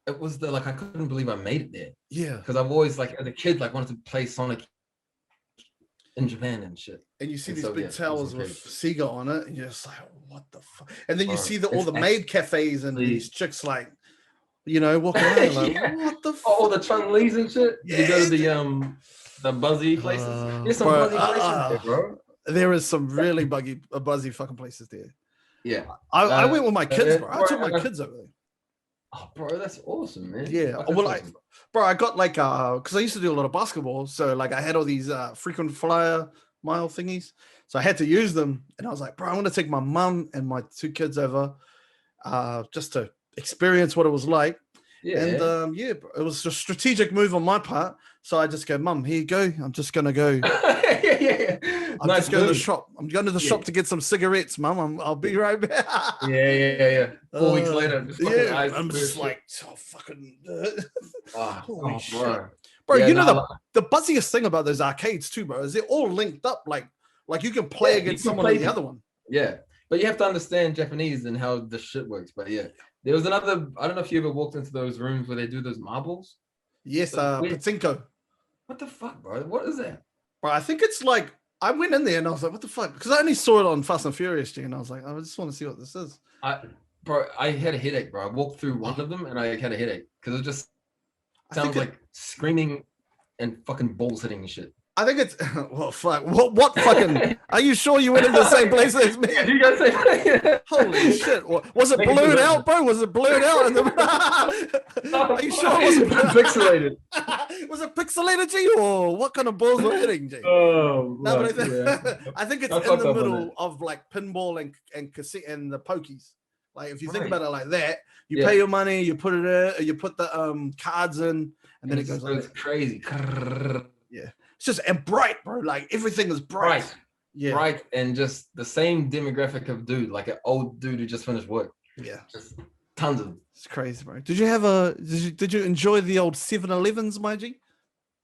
It was the like I couldn't believe I made it there. Yeah. Because I've always like as a kid wanted to play Sonic in Japan and shit. And you see these big towers with Sega on it, and you're just like, what the fuck? And then you see all the maid cafes and these chicks like, you know, walking around like, what the fuck? Oh, the Chun-Li's and shit. Yeah. You go to the buzzy places. There's some buzzy places there, bro. There is some really buzzy fucking places there. Yeah. I went with my kids, bro. I took my kids over there. Oh, bro, that's awesome, man. Yeah. Well, awesome. Bro, I got like, because I used to do a lot of basketball. So like I had all these frequent flyer mile thingies. So I had to use them. And I was like, bro, I want to take my mum and my 2 kids over just to experience what it was like. Yeah. And it was a strategic move on my part. So I just go, Mum, here you go. I'm just going to go. I'm just going to the shop. I'm going to the shop to get some cigarettes, Mum. I'll be right back. Yeah. 4 weeks later. I'm just like, fucking. Holy shit. Bro, yeah, you know the buzziest thing about those arcades too, bro, is they're all linked up. Like you can play against someone on the other one. Yeah. But you have to understand Japanese and how the shit works. But yeah. There was another, I don't know if you ever walked into those rooms where they do those marbles. Yes, Pachinko. What the fuck, bro? What is that? Bro, I think it's like, I went in there and I was like, what the fuck? Because I only saw it on Fast and Furious, and I was like, I just want to see what this is. I had a headache, bro. I walked through one of them and I had a headache because it just sounds like screaming and fucking balls hitting and shit. I think it's well, fuck. What fucking? Are you sure you went in the same place as me? You guys say, holy shit! Was it blurred out, bro? Was it blurred out? Are you sure it wasn't pixelated? Was it pixelated, G, or what kind of balls were hitting, G? Oh, no, but I think it's in the middle of like pinball and cassette and the pokies. Like if you think about it like that, you pay your money, you put it in, you put the cards in, and then it goes. It's crazy. Yeah. It's just and bright, bro. Like everything is bright. Yeah. Bright and just the same demographic of dude, like an old dude who just finished work. Yeah. Just tons of them. It's crazy, bro. Did you enjoy the old 7-Elevens, my G?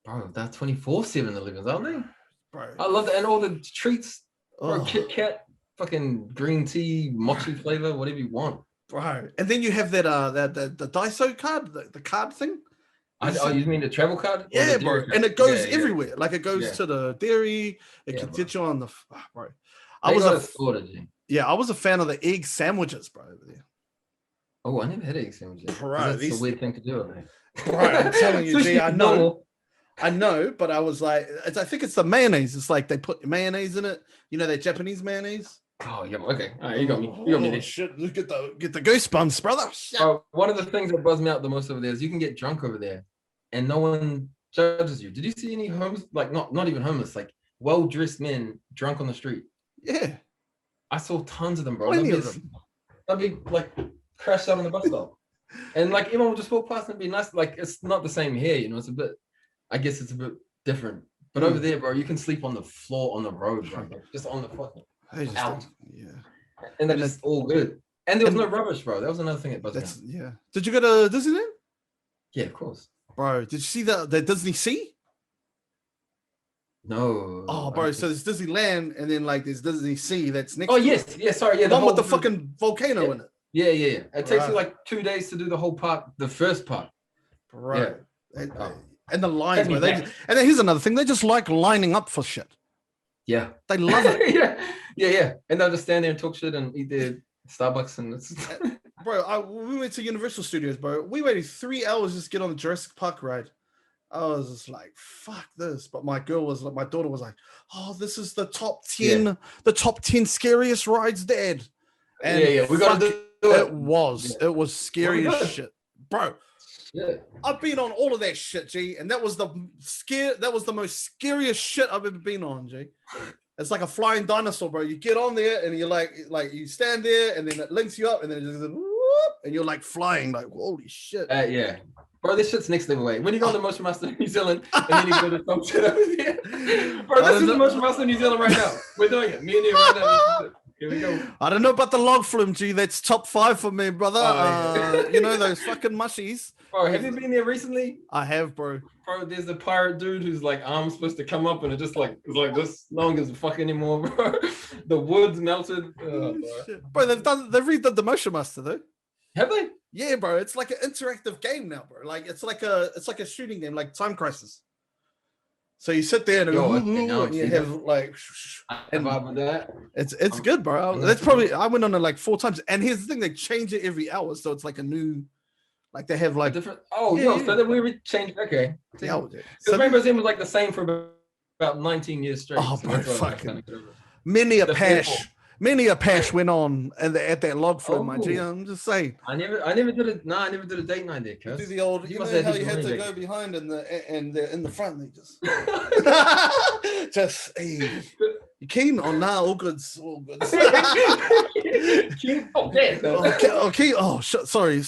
Bro, they're 24/7 11s, aren't they? Bro. I love that. And all the treats. Bro, Kit Kat, fucking green tea, mochi flavor, whatever you want. Bro. And then you have that the Daiso card, the card thing. You mean the travel card? Yeah, bro. And it goes everywhere. Like it goes to the dairy. It can get you on the bro. I was a fan of the egg sandwiches, bro. Over there. Oh, I never had egg sandwiches. Bro, that's a weird thing to do. Right? Bro, I'm telling you, G, I know, but I was like, I think it's the mayonnaise. It's like they put mayonnaise in it. You know that Japanese mayonnaise. Oh yeah, okay. All right, you got me. You got me. Oh, shit, get the goosebumps, brother. One of the things that buzzed me out the most over there is you can get drunk over there, and no one judges you. Did you see any homeless, like not even homeless, like well-dressed men drunk on the street? Yeah, I saw tons of them, bro. Plenty of them. They'd be like crashed out on the bus stop. And like everyone will just walk past and be nice. Like it's not the same here, you know. It's a bit, I guess it's a bit different. But over there, bro, you can sleep on the floor on the road, bro. Like, just on the fucking out. Yeah. And that's just all good. And there was no rubbish, bro. That was another thing that buzzed me out. Yeah. Did you go to Disneyland? Yeah, of course. Bro, did you see the Disney Sea? No. Oh, bro. So there's Disneyland, and then like there's Disney Sea that's next. Oh, yes. Yeah, sorry. Yeah, the one with the fucking volcano in it. Yeah. It takes you like 2 days to do the whole part, the first part. Right. Yeah. And the lines, bro. And then here's another thing. They just like lining up for shit. Yeah. They love it. Yeah. And they'll just stand there and talk shit and eat their Starbucks and it's... Bro, we went to Universal Studios, bro. We waited 3 hours just to get on the Jurassic Park ride. I was just like, fuck this. But my daughter was like, oh, this is the top 10, the top 10 scariest rides, Dad. And we got to do it. It was scary as shit. Bro. Yeah. I've been on all of that shit, G, and that was the most scariest shit I've ever been on, G. It's like a flying dinosaur, bro. You get on there and you're like you stand there and then it links you up and then it just whoop, and you're like flying, like holy shit. Yeah. Bro, this shit's next level way. When you go on the Motion Master in New Zealand and then you go to some shit over there. Bro, this is the Motion Master in New Zealand right now. We're doing it. Me and you right now. Here we go. I don't know about the log flume, G. That's top 5 for me, brother. You know those fucking mushies. Bro, have you been there recently? I have, bro. Bro, there's a pirate dude who's like arms supposed to come up and it just like it's like this long as a fuck anymore, bro. The wood's melted. Oh, bro, they've redone the Motion Master though. Have they? Yeah, bro. It's like an interactive game now, bro. Like it's like a shooting game, like Time Crisis. So you sit there and you have like and that. It's good, bro. That's probably I went on it like 4 times. And here's the thing, they change it every hour, so it's like a new. Like they have like different. Oh no, so then we changed. Okay, yeah. Because Rainbow's End was like the same for about 19 years straight. Oh, bro, fucking many a pash went on at that log flume, my G. I'm just saying. I never did a a date night there, cuz. Do the old, you know how you had to go behind and in the front, they just hey. You keen? Oh, nah, all good. Okay. Oh, shit. Sorry.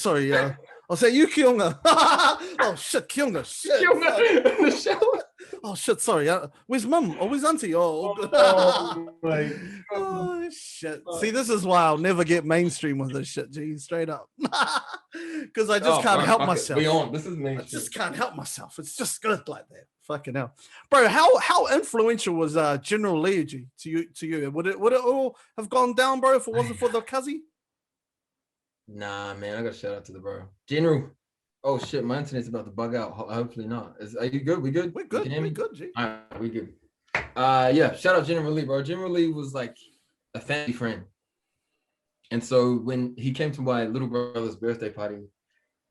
I'll say you Kionga. Oh shit, Kionga. Shit. Kionga in the shower. Oh shit, sorry. Where's mum? Or where's auntie? Oh my oh shit. See, this is why I'll never get mainstream with this shit, G, straight up. Because I just can't help myself. This is mainstream. I just can't help myself. It's just good like that. Fucking hell. Bro, how influential was General Lee G to you? Would it all have gone down, bro, if it wasn't for the Cuzzy? Nah, man, I gotta shout out to the bro. General. Oh shit, my internet's about to bug out. Hopefully not. Are you good? We good? We're good. We're good, G. All right, we good. Yeah, shout out General Lee, bro. General Lee was like a family friend. And so when he came to my little brother's birthday party,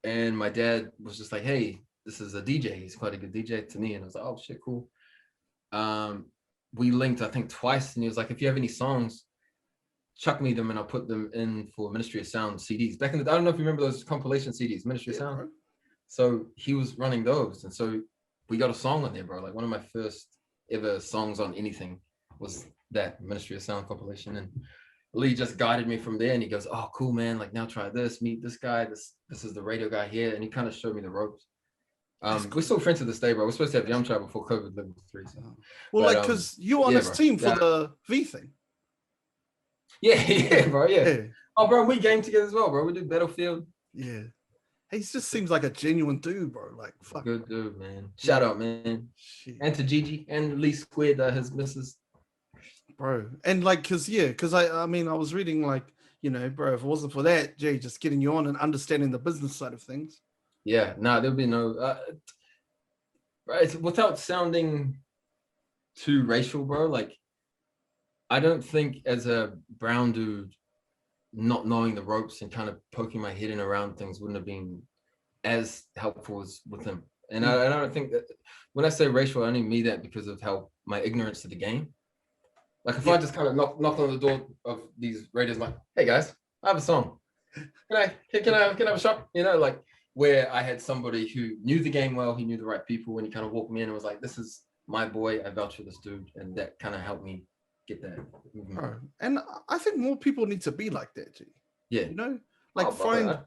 and my dad was just like, hey, this is a DJ. He's quite a good DJ to me. And I was like, oh shit, cool. We linked, I think, twice, and he was like, if you have any songs, chuck me them and I'll put them in for Ministry of Sound CDs. Back in the, I don't know if you remember those compilation CDs, Ministry of Sound. Bro. So he was running those. And so we got a song on there, bro. Like one of my first ever songs on anything was that Ministry of Sound compilation. And Lee just guided me from there and he goes, oh, cool, man. Like now try this, meet this guy. This is the radio guy here. And he kind of showed me the ropes. We're still friends to this day, bro. We're supposed to have Jam Trial before COVID level 3. So. Well, but, like, because you were on this team for the V thing. Yeah, bro. Yeah. Oh, bro, we game together as well, bro. We do Battlefield. Yeah. He just seems like a genuine dude, bro. Like, fuck. Good dude, man. Shout out, man. Shit. And to Gigi and Lee Squid, his missus. Bro. And like, because I mean, I was reading like, you know, bro, if it wasn't for that, Jay, just getting you on and understanding the business side of things. Yeah, there'll be no, right, without sounding too racial, bro, like, I don't think as a brown dude, not knowing the ropes and kind of poking my head in around things wouldn't have been as helpful as with him. And I don't think that, when I say racial, I only mean that because of how my ignorance to the game. Like if I just kind of knock on the door of these radios, like, hey guys, I have a song. Can I have a shot? You know, like where I had somebody who knew the game well, he knew the right people, and he kind of walked me in and was like, this is my boy, I vouch for this dude. And that kind of helped me get that. And I think more people need to be like that, G. Yeah. You know, like find,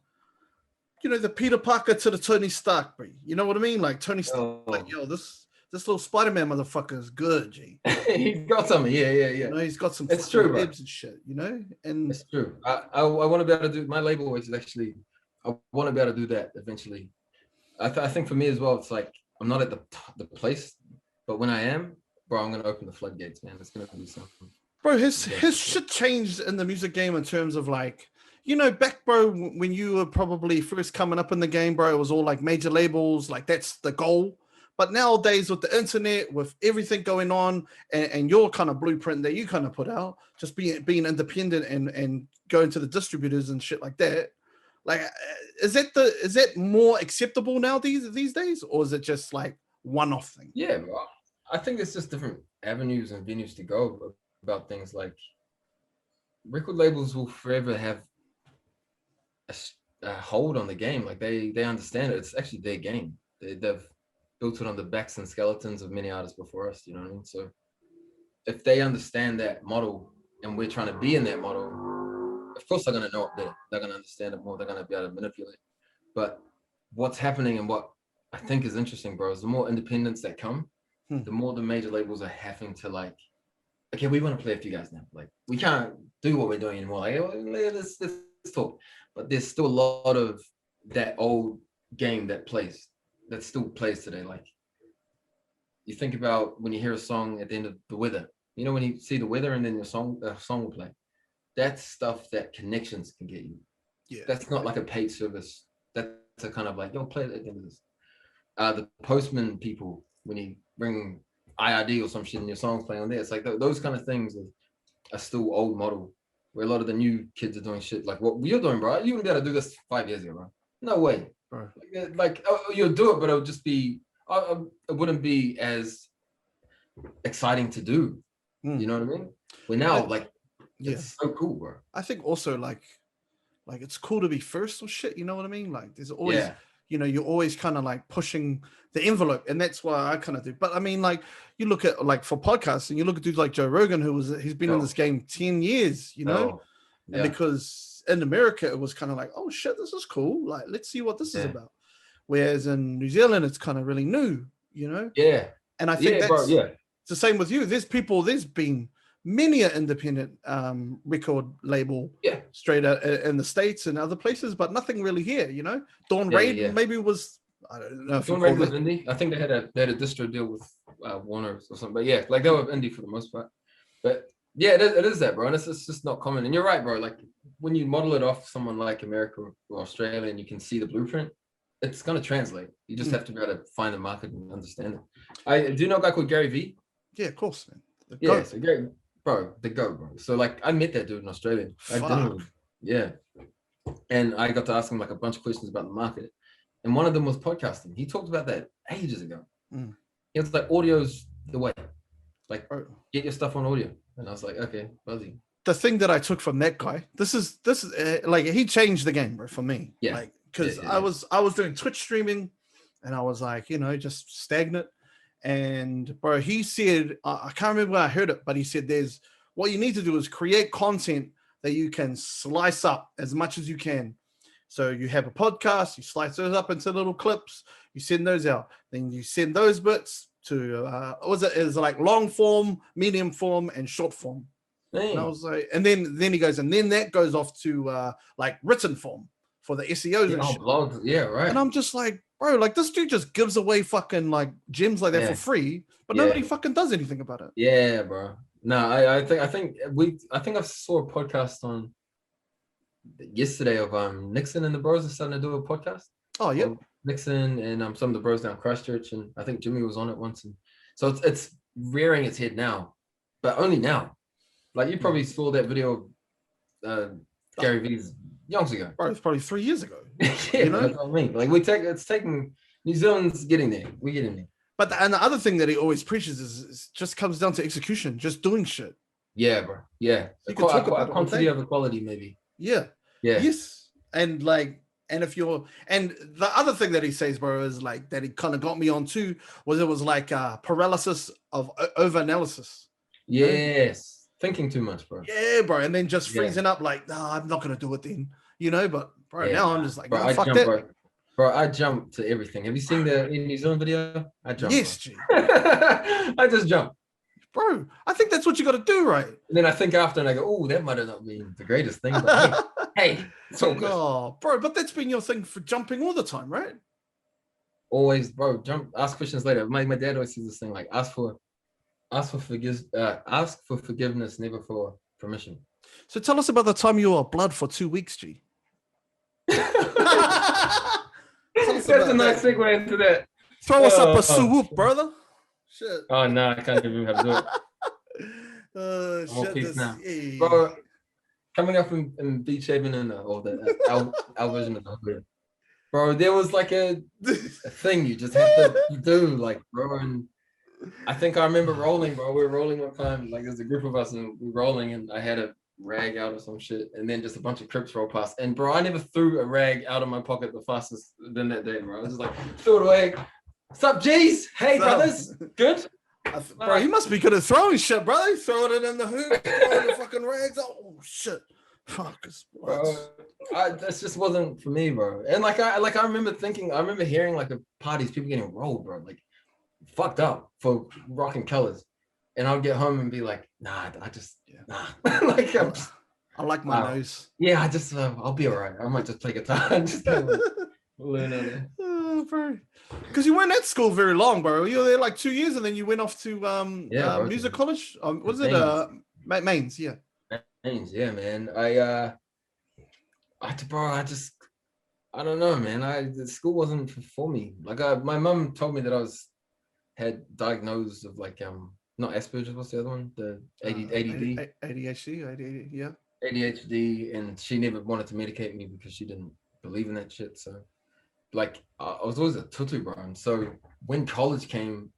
you know, the Peter Parker to the Tony Stark, bro. You know what I mean? Like Tony Stark, like, yo, this little Spider-Man motherfucker is good, G. He's got something, yeah. You know, he's got some it's true, ribs and shit, you know? And it's true. I want to be able to do my label is actually, I want to be able to do that eventually. I think for me as well, it's like I'm not at the place, but when I am, bro, I'm gonna open the floodgates, man. It's gonna be something. Bro, his shit changed in the music game in terms of like, you know, back, bro, when you were probably first coming up in the game, bro, it was all like major labels, like that's the goal. But nowadays with the internet, with everything going on, and your kind of blueprint that you kind of put out, just being independent and going to the distributors and shit like that, like, is that more acceptable now these days, or is it just like one-off thing? Yeah, bro. I think it's just different avenues and venues to go about things. Like record labels will forever have a hold on the game. Like they understand it. It's actually their game. They've built it on the backs and skeletons of many artists before us. You know what I mean? So if they understand that model and we're trying to be in that model, of course they're going to know it better. They're going to understand it more. They're going to be able to manipulate. But what's happening and what I think is interesting, bro, is the more independence that come, the more the major labels are having to like, okay, we want to play with you guys now. Like we can't do what we're doing anymore. Like let's talk. But there's still a lot of that old game that still plays today. Like you think about when you hear a song at the end of The Weather, you know, when you see The Weather and then the song will play. That's stuff that connections can get you. Yeah. That's not like a paid service. That's a kind of like, yo, play it at the end of this. The Postman people, when you bring IRD or some shit and your songs playing on there, it's like those kind of things are still old model, where a lot of the new kids are doing shit like what you're doing, bro. You wouldn't be able to do this 5 years ago, bro. No way. Bro. Like you'll do it, but it'll just be, it wouldn't be as exciting to do. You know what I mean? We're now it's so cool, bro. I think also like it's cool to be first or shit. You know what I mean? Like there's always, you know, you're always kind of like pushing the envelope, and that's why I kind of do. But I mean, like you look at like for podcasts, and you look at dudes like Joe Rogan, he's been in this game 10 years, you know, and because in America it was kind of like, oh shit, this is cool. Like let's see what this is about. Whereas in New Zealand, it's kind of really new, you know. Yeah. And I think it's the same with you. There's been many an independent record label straight out in the States and other places, but nothing really here, you know. Dawn Raid maybe was, I don't know if Dawn Raid was indie. I think they had a distro deal with Warner or something, but yeah, like they were indie for the most part. But yeah, it is that, bro, and it's just not common. And you're right, bro. Like when you model it off someone like America or Australia, and you can see the blueprint, it's going to translate. You just have to be able to find the market and understand it. I do know a guy called Gary V. Yeah, of course, man. So Gary, bro. So like I met that dude in Australia. And I got to ask him like a bunch of questions about the market. And one of them was podcasting. He talked about that ages ago. He was like, audio's the way. Like get your stuff on audio. And I was like, okay, buzzy. The thing that I took from that guy, this is like he changed the game, bro, for me. Yeah. Like because I was doing Twitch streaming, and I was like, you know, just stagnant. And bro, he said, I can't remember where I heard it, but he said, what you need to do is create content that you can slice up as much as you can. So you have a podcast, you slice those up into little clips, you send those out, then you send those bits to is like long form, medium form, and short form. And I was like, and then he goes, and then that goes off to like written form for the SEOs and shit. Blogs, right. And I'm just like, bro, like this dude just gives away fucking like gems like that for free, but nobody fucking does anything about it. Yeah, bro. No, I think I saw a podcast on yesterday of Nixon and the bros are starting to do a podcast. Oh yeah, Nixon and some of the bros down Christchurch, and I think Jimmy was on it once, and so it's rearing its head now, but only now. Like you probably saw that video of Gary V's yonks ago. Bro, it's probably 3 years ago. You know what I mean? Like it's taking New Zealand's getting there. We're getting there. But the other thing that he always preaches is just comes down to execution, just doing shit. Yeah, bro. Yeah. You can talk about quantity over quality, maybe. Yeah. Yeah. Yes. And like, and the other thing that he says, bro, is like that he kind of got me on too, was it was like paralysis of over analysis. Yes. Thinking too much, bro. Yeah, bro. And then just freezing up like, I'm not going to do it then, you know, but Bro, now I'm just like, bro, nah, I fuck jump, that. bro. Bro, I jump to everything. Have you seen the in New Zealand video? I jump. Yes, G. I just jump. Bro, I think that's what you got to do, right? And then I think after and I go, oh, that might have not been the greatest thing, but hey, it's all good. Oh, bro, but that's been your thing for jumping all the time, right? Always, bro, jump, ask questions later. My dad always says this thing like ask for forgiveness, never for permission. So tell us about the time you were blood for 2 weeks, G. That's a nice segue into that. Throw us up a swoop, brother. Shit. Oh no, I can't even have to do it. Shit. Now. Bro, coming up in Beach Haven and our version of the hood. Bro, there was like a thing you just have to do, like, bro. And I think I remember rolling, bro. We were rolling one time, like there's a group of us and we were rolling, and I had a rag out or some shit, and then just a bunch of Crips roll past. And bro, I never threw a rag out of my pocket the fastest than that day, bro. I was just like, threw it away. What's up, G's? Hey, brothers. Good? Bro, he must be good at throwing shit, brother. He's throwing it in the hoop, throwing the fucking rags. Oh shit. Fuck. Bro, this just wasn't for me, bro. And I remember hearing like at parties, people getting rolled, bro, like fucked up for rocking colors. And I'll get home and be like, nah, nah. Like I like my nose. Yeah, I'll be all right. I might just play guitar and just learn on it. Oh, bro. Because you weren't at school very long, bro. You were there like 2 years and then you went off to music college. What was it? Mains, yeah. Mains, yeah, man. I don't know, man. The school wasn't for me. Like my mom told me that I had diagnosed of like not Asperger's, what's the other one? The ADD. ADHD, yeah. ADHD, and she never wanted to medicate me because she didn't believe in that shit. So like I was always a tutu, bro. And so when college came,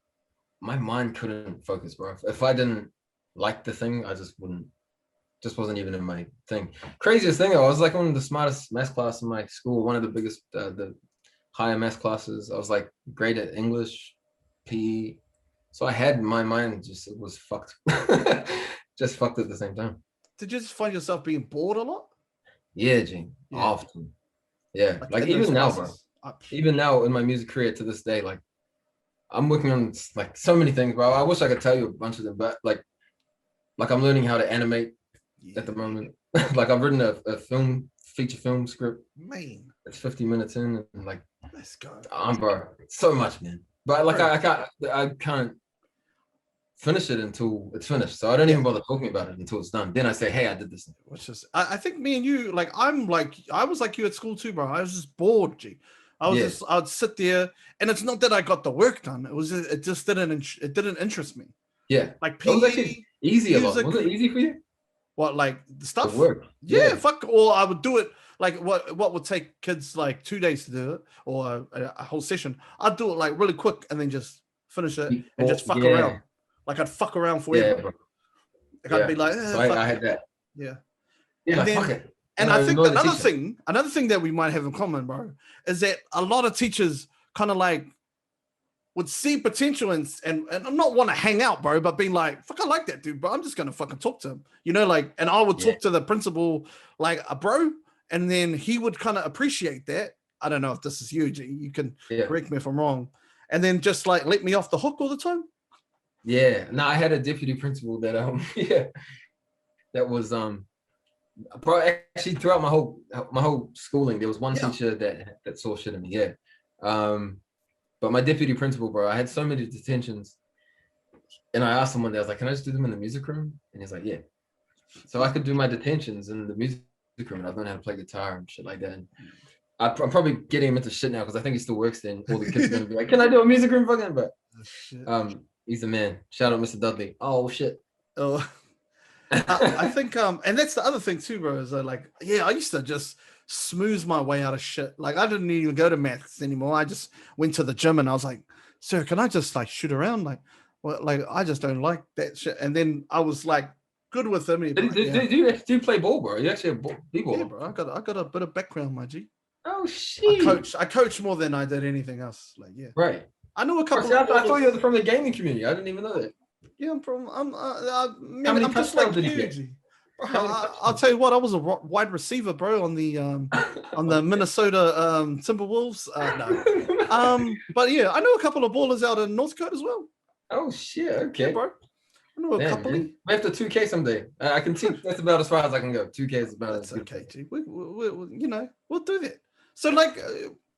my mind couldn't focus, bro. If I didn't like the thing, I just wasn't even in my thing. Craziest thing, I was like one of the smartest math class in my school, one of the biggest, the higher math classes. I was like great at English, PE. So I had my mind it was fucked. Just fucked at the same time. Did you just find yourself being bored a lot? Yeah, Gene. Yeah. Often. Yeah. Like even now, bro. Even now in my music career to this day, like I'm working on like so many things, bro. I wish I could tell you a bunch of them, but like I'm learning how to animate at the moment. Like I've written a feature film script. Man. It's 50 minutes in and like let's go. Bro, so much, man. But like I can't finish it until it's finished. So I don't even bother talking about it until it's done. Then I say, hey, I did this. Which is I think me and you, like I was like you at school too, bro. I was just bored, G. I'd sit there, and it's not that I got the work done. It just didn't interest me. Yeah. Like PE, it was actually easy a lot. Was it easy for you? What, like the stuff? The work. Yeah, fuck. Or I would do it like what would take kids like 2 days to do it, or a whole session. I'd do it like really quick and then just finish it and just fuck around. Like I'd fuck around forever. Bro. Like I'd be like, so I had that. Yeah. Yeah, like, fuck it. And I think another thing that we might have in common, bro, is that a lot of teachers kind of like would see potential and not want to hang out, bro, but being like, fuck, I like that dude, bro. I'm just gonna fucking talk to him, you know, like, and I would talk to the principal like a bro, and then he would kind of appreciate that. I don't know if this is you, G. You can correct me if I'm wrong, and then just like let me off the hook all the time. Yeah, no, I had a deputy principal that that was bro, actually throughout my whole schooling, there was one teacher that saw shit in me. But my deputy principal, bro, I had so many detentions, and I asked him one day, I was like, can I just do them in the music room? And he's like, yeah. So I could do my detentions in the music room, and I've learned how to play guitar and shit like that. And I'm probably getting him into shit now because I think he still works there, and all the kids are gonna be like, can I do a music room fucking? But he's the man. Shout out Mr. Dudley. Oh shit. Oh, I think and that's the other thing too, bro, is like, I used to just smooth my way out of shit. Like I didn't even go to maths anymore. I just went to the gym and I was like, sir, can I just like shoot around? Like, well, like I just don't like that shit. And then I was like good with him. Do you play ball, bro? You actually a ball? Yeah, bro. I got a bit of background, my G. Oh shit. I coach more than I did anything else. Like, yeah. Right. I know a couple. I thought you were from the gaming community. I didn't even know that. Yeah, I'm just like you. I'll tell you what, I was a wide receiver, bro, on the Minnesota Timberwolves. No. But yeah, I know a couple of ballers out in North Dakota as well. Oh shit! Okay, yeah, bro. I know a couple. We have to 2K someday. I can teach. That's about as far as I can go. 2K is about that's okay. G. We, you know, we'll do that. So like,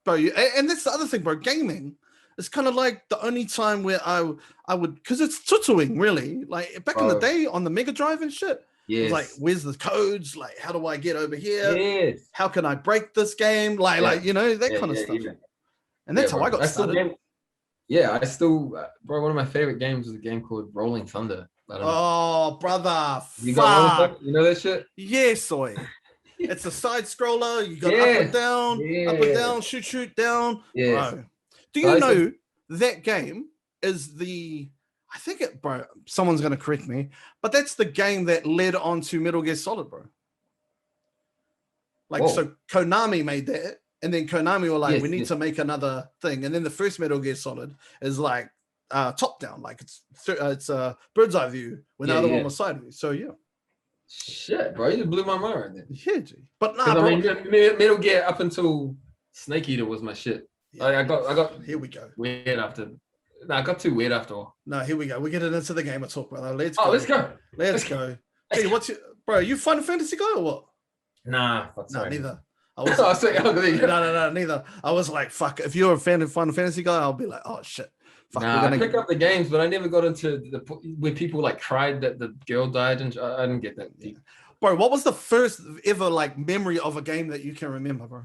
bro, and that's the other thing, bro. Gaming is kind of like the only time where I would, because it's tutoring, really. Like back in the day on the Mega Drive and shit. Yes. It was like, where's the codes? Like, how do I get over here? Yes. How can I break this game? Like you know, that kind of stuff. Yeah. And that's how I got started. I still, bro, one of my favorite games was a game called Rolling Thunder. Oh, brother. You got you know that shit? Yes, soy. It's a side scroller. You got up and down, shoot down. Yes. Bro. Do you know that game is I think it, bro, someone's going to correct me, but that's the game that led on to Metal Gear Solid, bro. Like, so Konami made that, and then Konami were like, we need to make another thing. And then the first Metal Gear Solid is like top down, like it's a bird's eye view when the other one was side view. So yeah. Shit, bro, you just blew my mind right there. Yeah, G. But nah, bro. I mean, Metal Gear up until Snake Eater was my shit. Yeah, I got. Here we go. Weird after. No, I got too weird after all. No, here we go. We're getting into the game of talk, brother. Let's go. Let's go. Hey, what's your bro? You Final Fantasy guy or what? Nah, neither. I was no, neither. I was like, fuck. If you're a fan of Final Fantasy guy, I'll be like, oh shit. Fuck, I pick up the games, but I never got into where people like cried that the girl died, and I didn't get that deep. Bro, what was the first ever like memory of a game that you can remember, bro?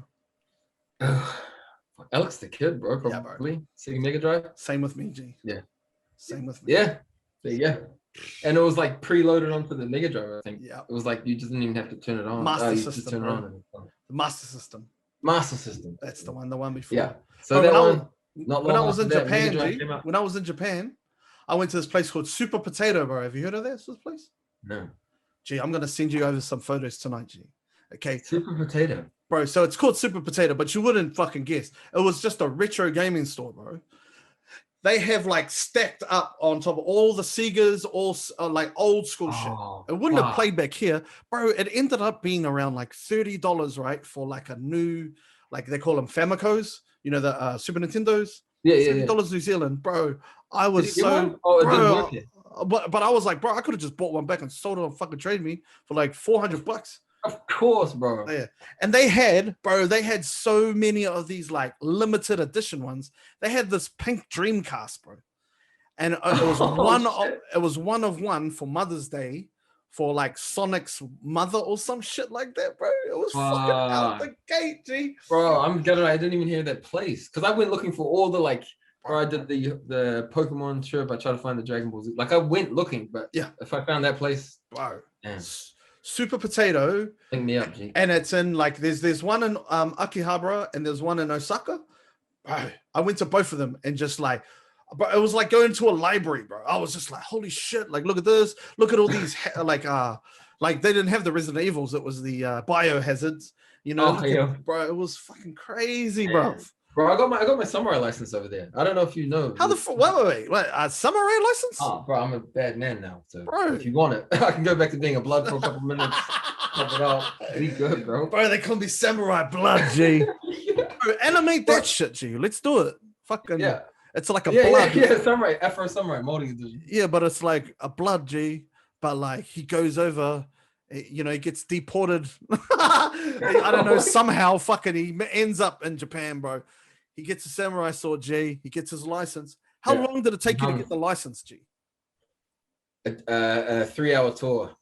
Alex the Kid, bro. Probably. Sega Mega Drive. Same with me, G. Yeah. Same with me. Yeah. There you go. And it was like preloaded onto the Mega Drive, I think. Yeah. It was like you just didn't even have to turn it on. Master System. Just turn it on. The Master System. Master System. That's the one before. Yeah. So when I was in Japan, when I was in Japan, I went to this place called Super Potato, bro. Have you heard of this place? No. Gee, I'm gonna send you over some photos tonight, G. Okay. Super Potato. Bro, so it's called Super Potato, but you wouldn't fucking guess. It was just a retro gaming store, bro. They have like stacked up on top of all the Segas, all like old school shit. It wouldn't have played back here, bro. It ended up being around like $30, right, for like a new, like they call them Famicos, you know, the Super Nintendos. Yeah, $30 New Zealand, bro. I was so, it didn't work. But I was like, bro, I could have just bought one back and sold it on fucking Trade Me for like $400. Of course, bro. Yeah. And they had so many of these like limited edition ones. They had this pink Dreamcast, bro. And it was one of one for Mother's Day for like Sonic's mother or some shit like that, bro. It was fucking out the gate, G. Bro, I didn't even hear that place. Because I went looking for all the like, bro, I did the Pokemon trip. I tried to find the Dragon Ball Z. Like I went looking, but yeah, if I found that place, bro. Damn. Super Potato, link me up, G. And it's in like there's one in Akihabara and there's one in Osaka. Bro, I went to both of them and just like, but it was like going to a library, bro. I was just like, holy shit! Like, look at this, look at all these like they didn't have the Resident Evils. It was the Biohazards, you know. Bro, it was fucking crazy, bro. Bro, I got my samurai license over there. I don't know if you know. How the fuck? Wait, a samurai license? Oh, bro, I'm a bad man now. So bro, if you want it, I can go back to being a blood for a couple minutes. Pop it up. Be good, bro. Bro, they call me Samurai Blood, G. Bro, animate that shit, G. Let's do it. Fucking yeah. It's like a blood. Yeah, samurai, Afro Samurai, molding edition. Yeah, but it's like a blood, G. But like he goes over. You know, he gets deported. I don't know. Somehow, fucking, he ends up in Japan, bro. He gets a samurai sword, G. He gets his license. How long did it take you to get the license, G? A 3-hour tour.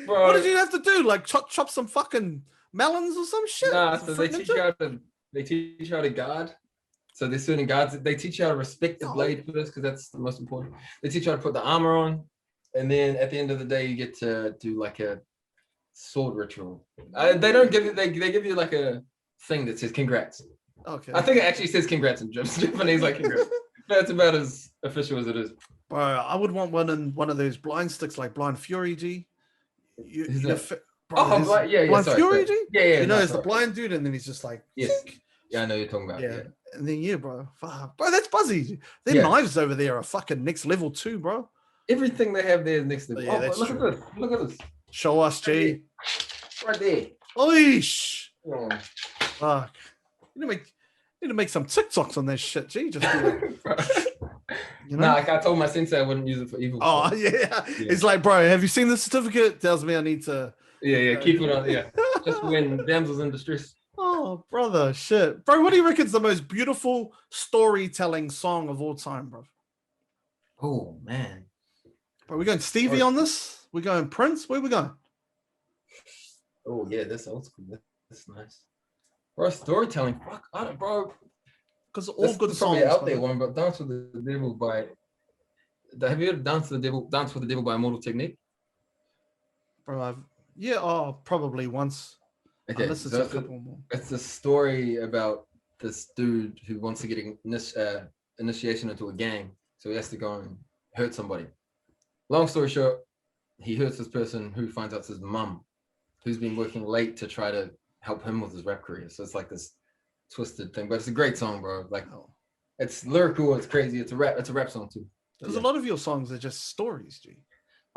Bro. What did you have to do? Like chop some fucking melons or some shit? Nah, so they teach you how to guard. So there's certain guards. They teach you how to respect the blade first, because that's the most important. They teach you how to put the armor on, and then at the end of the day, you get to do like a sword ritual. They don't give you. They give you like a thing that says congrats. Okay. I think it actually says congrats in Japanese, like congrats. That's about as official as it is. Bro, I would want one of those blind sticks like Blind Fury, G. Blind Fury, G? Yeah. You know, it's the blind dude, and then he's just like, yes. Yeah, I know you're talking about. Yeah. And then bro. Fuck. Bro, that's Buzzy. Their knives over there are fucking next level too, bro. Everything they have there next to them. Yeah, that's look true. at this. Look at this. Show us, G. Right there. Oish. Yeah. Fuck. You need to make some TikToks on that shit, G. Just do it. You know? Nah, like I told my sensei I wouldn't use it for evil. Oh, so. Yeah. It's like, bro, have you seen the certificate? Tells me I need to. Yeah, keep it on. Yeah. Just when damsels in distress. Oh, brother, shit. Bro, what do you reckon is the most beautiful storytelling song of all time, bro? Oh, man. Bro, we going Stevie on this? We going Prince? Where we going? Oh, yeah, that's old school. That's nice. Bro, storytelling. Fuck, bro. Because all good songs. Out there one, but Dance with the Devil by... Have you heard Dance with the Devil by Immortal Technique? Bro, probably once. Okay, so it's a couple more. It's a story about this dude who wants to get initiation into a gang, so he has to go and hurt somebody. Long story short, he hurts this person who finds out it's his mum, who's been working late to try to help him with his rap career. So it's like this twisted thing, but it's a great song, bro. Like, it's lyrical, it's crazy, it's a rap song too. Because a lot of your songs are just stories, G.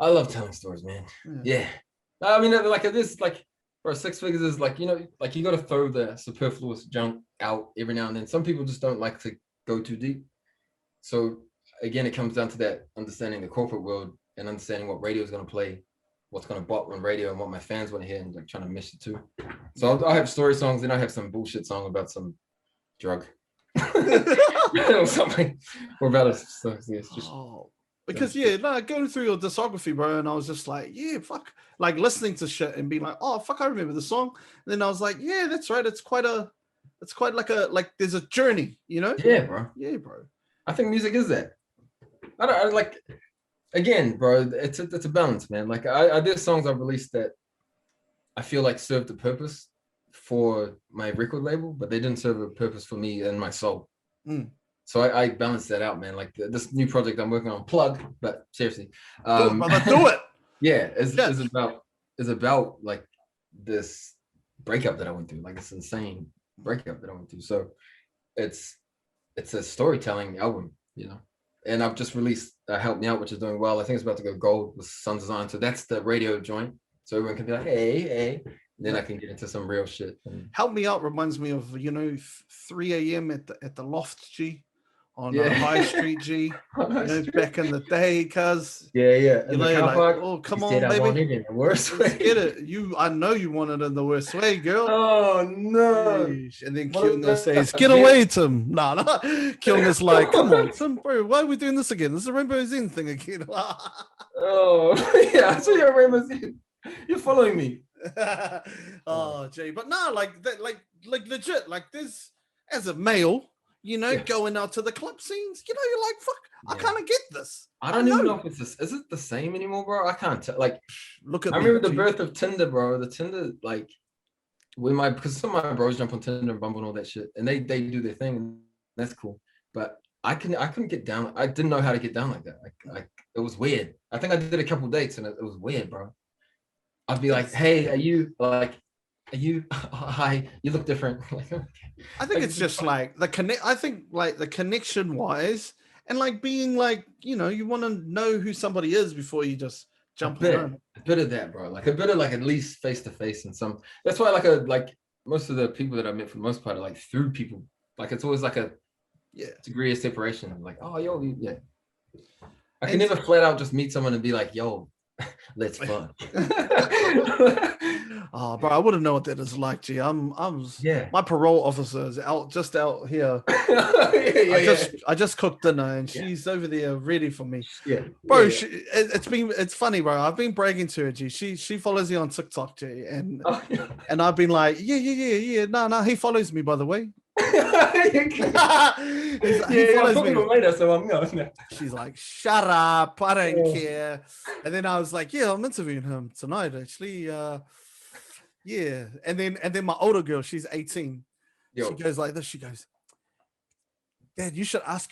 I love telling stories, man. Yeah. I mean, like this, like. Bro, Six Figures is like, you know, like you got to throw the superfluous junk out every now and then. Some people just don't like to go too deep. So again, it comes down to that understanding the corporate world and understanding what radio is going to play, what's going to bop on radio and what my fans want to hear, and like trying to mix the two. So I have story songs, and I have some bullshit song about some drug or something, or about it. So it's just. Because going through your discography, bro, and I was just like, yeah, fuck, like listening to shit and being like, oh fuck, I remember the song. And then I was like, yeah, that's right. It's quite like there's a journey, you know? Yeah, bro. Yeah, bro. I think music is that. I like, again, bro. It's a balance, man. Like there's songs I've released that I feel like served a purpose for my record label, but they didn't serve a purpose for me and my soul. So I balanced that out, man. Like this new project I'm working on, plug, but seriously, do it. Yeah, is about like this breakup that I went through, like this insane breakup that I went through. So it's a storytelling album, you know. And I've just released Help Me Out, which is doing well. I think it's about to go gold with Sun Design. So that's the radio joint. So everyone can be like, hey. And then I can get into some real shit. Help Me Out reminds me of, 3 a.m. at the Loft, G. On High Street, G. Back in the day, cuz. Yeah. Oh, come on, baby. I want it in the worst way. Get it. I know you want it in the worst way, girl. Oh no. And then Kilner says, get away, Tim. No. Kilner's like, come on, Tim, bro, why are we doing this again? This is a Rainbow Zen thing again. Oh, yeah, so you're Rainbow Zen. You're following me. Oh, Jay. But no, like that, like legit, like this as a male, going out to the club scenes, you're like, fuck, I kind of get this. I don't even know if it's is it the same anymore, bro? I can't tell. Like, look at I remember the birth of Tinder, bro. The Tinder, like, because some of my bros jump on Tinder and Bumble and all that shit, and they do their thing, and that's cool. But I couldn't get down. I didn't know how to get down like that. Like it was weird. I think I did a couple dates, and it was weird, bro. I'd be like, hey, are you hi, you look different. I think it's just like I think like the connection wise, and like being like, you want to know who somebody is before you just jump on. A bit of that, bro. Like a bit of like at least face to face and some. That's why like most of the people that I met for the most part are like through people. Like it's always like a degree of separation. Like, oh yo, yeah. I can never flat out just meet someone and be like, yo, let's fuck. Oh, bro, I wouldn't know what that is like. Gee, my parole officer is out here. I just cooked dinner and she's over there ready for me. Yeah, bro. It's funny, bro. I've been bragging to her. G, she follows me on TikTok, G, and I've been like, yeah. No, he follows me, by the way. He follows me later, so I'm going. She's like, shut up, I don't care. And then I was like, yeah, I'm interviewing him tonight, actually. Yeah. And then my older girl, she's 18. She goes like this. She goes, Dad, you should ask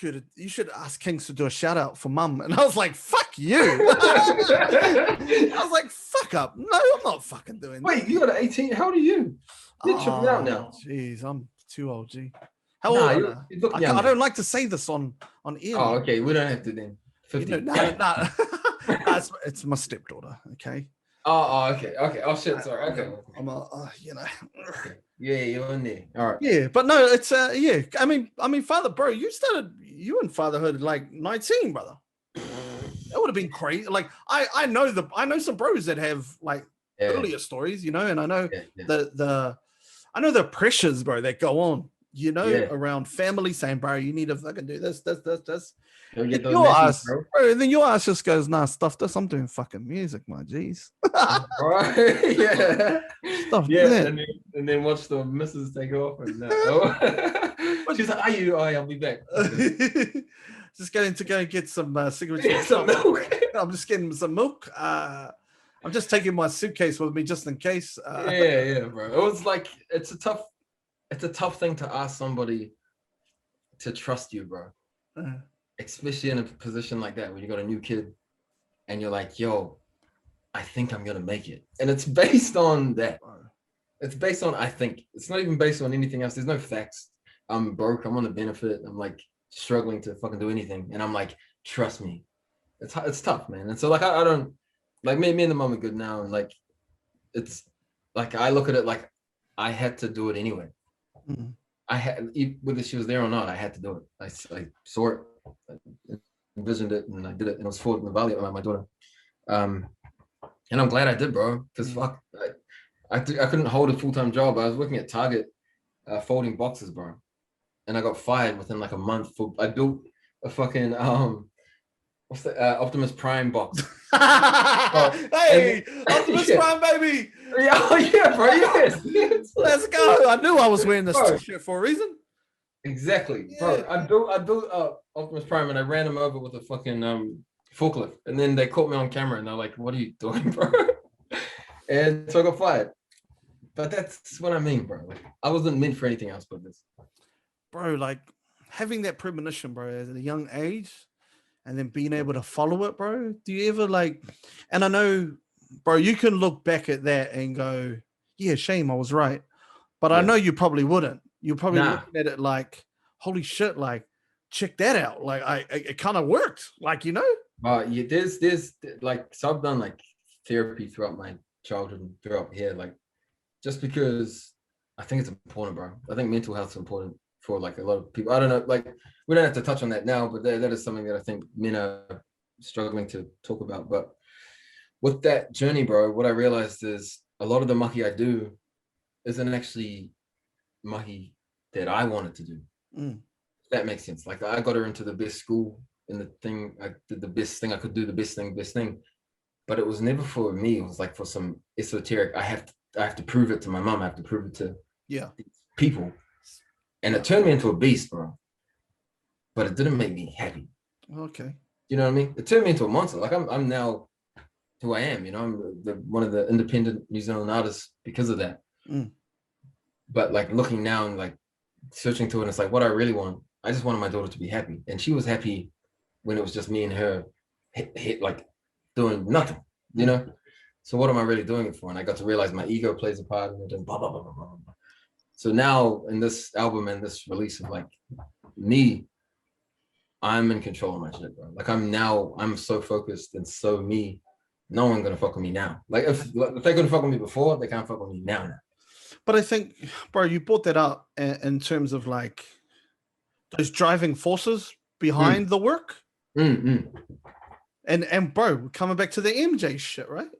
Kings to do a shout out for mum. And I was like, fuck you. I was like, fuck up. No, I'm not fucking doing that. Wait, you got an 18? How old are you? You're tripping out now. Jeez, I'm too old, G. How old are you? I don't like to say this on air. Oh, okay. We don't have to then. 50. Nah. It's my stepdaughter. Okay. Okay. Oh shit. Sorry. Okay. I'm a, Yeah, you're in there. All right. Yeah, but no, it's yeah. I mean, father, bro, you in fatherhood like 19, brother. That would have been crazy. Like I know some bros that have like earlier stories, and I know I know the pressures, bro, that go on, around family saying, bro, you need to fucking do this. Don't get those Your messages, ass, bro. And then your ass just goes, nah, stuff this. I'm doing fucking music, my G's. Right. Yeah. Stuff yeah. And then watch the missus take off and she's like, I'll be back. Just going to go get some cigarettes. Get some milk. I'm just getting some milk. I'm just taking my suitcase with me just in case. Yeah, bro. It was like it's a tough thing to ask somebody to trust you, bro. Especially in a position like that where you got a new kid and you're like, yo, I think I'm gonna make it. And it's based on that. It's based on I think. It's not even based on anything else. There's no facts. I'm broke, I'm on the benefit, I'm like struggling to fucking do anything. And I'm like, trust me. It's tough, man. And so like I don't like me and the mom are good now, and like it's like I look at it like I had to do it anyway. Mm-hmm. I had, whether she was there or not, I had to do it. I saw it, I envisioned it, and I did it. And it was for Navalia, my daughter. And I'm glad I did, bro. Because fuck, I couldn't hold a full-time job. I was working at Target, folding boxes, bro. And I got fired within like a month I built a fucking what's the Optimus Prime box. Hey, Optimus Prime, baby. Yeah, bro. Yes. Let's go. I knew I was wearing this t-shirt for a reason. Exactly, bro. I built Optimus Prime and I ran him over with a fucking forklift, and then they caught me on camera and they're like, "What are you doing, bro?" And so I got fired. But that's what I mean, bro. Like I wasn't meant for anything else but this, bro. Like having that premonition, bro, at a young age, and then being able to follow it, bro. Do you ever like? And I know, bro, you can look back at that and go, "Yeah, shame, I was right." But I know you probably wouldn't. You're probably looking at it like, "Holy shit!" Like, check that out. Like, it kind of worked. Like, yeah, there's like, so I've done like therapy throughout my childhood and throughout here, like, just because I think it's important, bro. I think mental health is important for like a lot of people. I don't know, like we don't have to touch on that now, but that is something that I think men are struggling to talk about. But with that journey, bro, what I realized is a lot of the mahi I do isn't actually mahi that I wanted to do. If that makes sense. Like I got her into the best school and the thing, I did the best thing I could do, the best thing. But it was never for me. It was like for some esoteric, I have to prove it to my mom. I have to prove it to people. And it turned me into a beast, bro. But it didn't make me happy. Okay. You know what I mean? It turned me into a monster. Like I'm now who I am. I'm one of the independent New Zealand artists because of that. But like looking now and like searching through it, and it's like what I really want. I just wanted my daughter to be happy, and she was happy when it was just me and her, like doing nothing. So what am I really doing it for? And I got to realize my ego plays a part in it, and blah blah blah blah blah. So now in this album and this release of like me, I'm in control of my shit, bro. Like I'm so focused and so me. No one gonna fuck with me now. Like if they couldn't fuck with me before, they can't fuck with me now. But I think, bro, you brought that up in terms of like those driving forces behind the work. And bro, coming back to the MJ shit, right?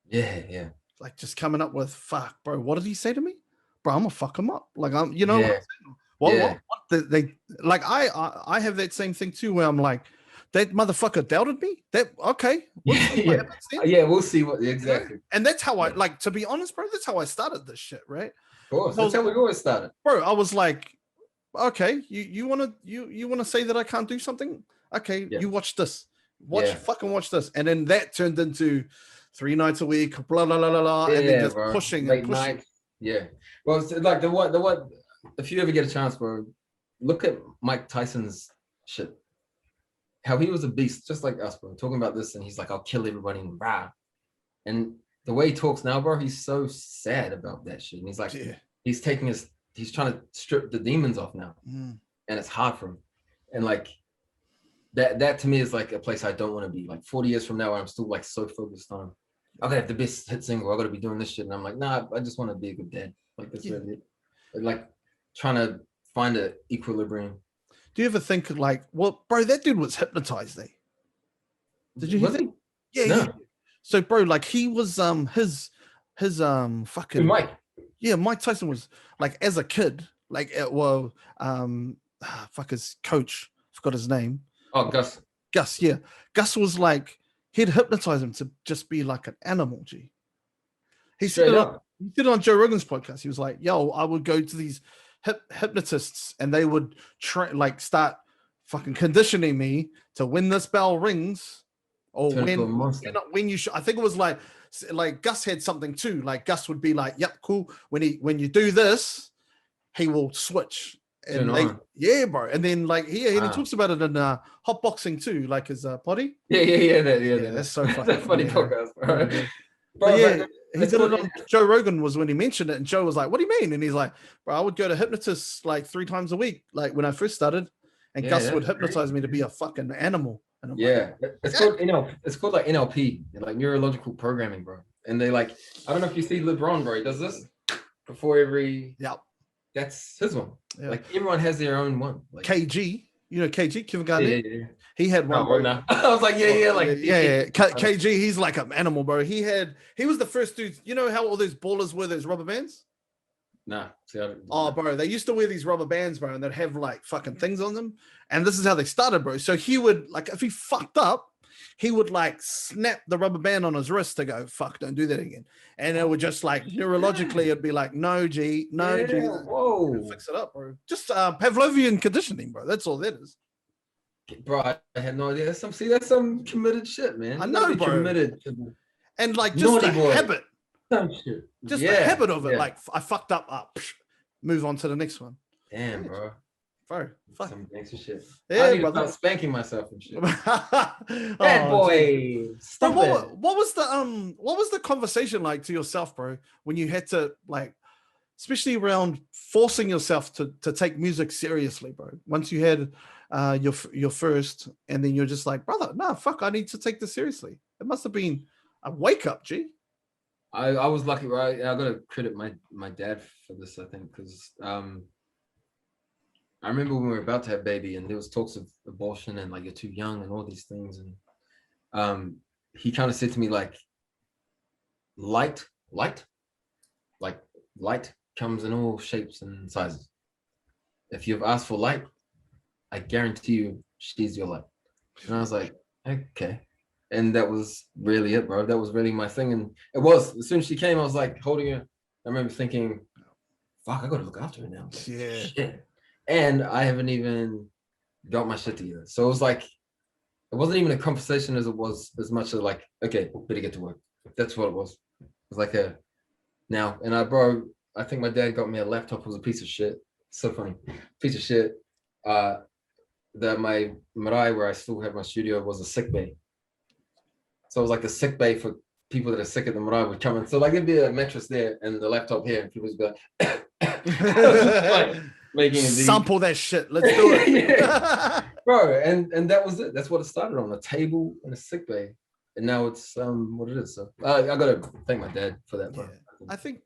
Yeah. Like just coming up with, fuck, bro, what did he say to me? Bro, I'm gonna fuck him up. Like I'm, what they like I have that same thing too where I'm like, that motherfucker doubted me. That okay. We'll see what exactly. And that's how I like, to be honest, bro, that's how I started this shit, right? Of course, that's how we always started. Bro, I was like, okay, you wanna say that I can't do something? Okay, you watch this. Fucking watch this. And then that turned into 3 nights a week, blah blah blah blah blah, and then just pushing late night. Yeah. Well, it's like the what if you ever get a chance, bro, look at Mike Tyson's shit. How he was a beast, just like us, bro. Talking about this, and he's like, "I'll kill everybody," and rah. And the way he talks now, bro, he's so sad about that shit. And he's like, he's trying to strip the demons off now, and it's hard for him. And like, that to me is like a place I don't want to be. Like 40 years from now, where I'm still like so focused on, I gotta have the best hit single. I gotta be doing this shit, and I'm like, nah, I just want to be a good dad. Like that's really it. Like trying to find an equilibrium. Do you ever think like, well, bro, that dude was hypnotized, eh? Did you hear that? Yeah, no. yeah. So, bro, like he was his fucking Mike. Yeah, Mike Tyson was like as a kid, like fuck his coach, forgot his name. Oh, Gus. Gus, yeah. Gus was like he'd hypnotize him to just be like an animal, G. He said it on Joe Rogan's podcast. He was like, yo, I would go to these hypnotists and they would start fucking conditioning me to when this bell rings or when you I think it was like Gus had something too. Like Gus would be like, yep, cool. When you do this, he will switch. And yeah, bro. And then like he talks about it in hot boxing too, like his potty. Yeah. That's so fucking funny podcast, bro. Yeah. But yeah, he did it on Joe Rogan was when he mentioned it, and Joe was like, "What do you mean?" And he's like, "Bro, I would go to hypnotists like 3 times a week, like when I first started, and Gus would hypnotize me to be a fucking animal." And it's called it's called like NLP, like neurological programming, bro. And they like, I don't know if you see LeBron, bro. He does this before every. That's his one. Yeah. Like everyone has their own one. Like KG, you know KG, Kevin Garnett. Yeah. He had one. Right now. I was like, yeah. KG, he's like an animal, bro. He was the first dude. You know how all those ballers wear those rubber bands? Nah. Bro, they used to wear these rubber bands, bro, and they'd have like fucking things on them. And this is how they started, bro. So he would like, if he fucked up, he would like snap the rubber band on his wrist to go, fuck, don't do that again. And it would just like neurologically, it'd be like, no, G. Whoa. Fix it up, bro. Just Pavlovian conditioning, bro. That's all that is. Bro, I had no idea. That's some committed shit, man. I know, bro. Committed. And like just the habit. Some shit. Just the habit of it. Like I fucked up, move on to the next one. Damn, bro. Bro, fuck. Some gangster shit. Yeah, I need to start spanking myself and shit. Bad boy. Stop it. What was the conversation like to yourself, bro, when you had to like, especially around forcing yourself to take music seriously, bro? Once you had your first, and then you're just like, brother, nah, fuck, I need to take this seriously. It must have been a wake up, G. I was lucky, right? I gotta credit my dad for this, I think, because I remember when we were about to have baby and there was talks of abortion and like you're too young and all these things, and he kind of said to me like, light comes in all shapes and sizes. If you've asked for light, I guarantee you she's your light. And I was like, okay. And that was really it, bro. That was really my thing. And it was, as soon as she came, I was like holding her. I remember thinking, fuck, I gotta look after her now. Yeah. Shit. And I haven't even got my shit together. So it was like, it wasn't even a conversation as it was as much as like, okay, better get to work. That's what it was. It was like now. And I think my dad got me a laptop. It was a piece of shit. So funny. Piece of shit. My marae where I still have my studio was a sick bay. So it was like a sick bay for people that are sick at the marae would come in. So like there'd be a mattress there and the laptop here, and people would be like, making sample that shit. Let's do it. Bro, and that was it. That's what it started on, a table and a sick bay. And now it's what it is. So I gotta thank my dad for that, bro. Yeah. I think,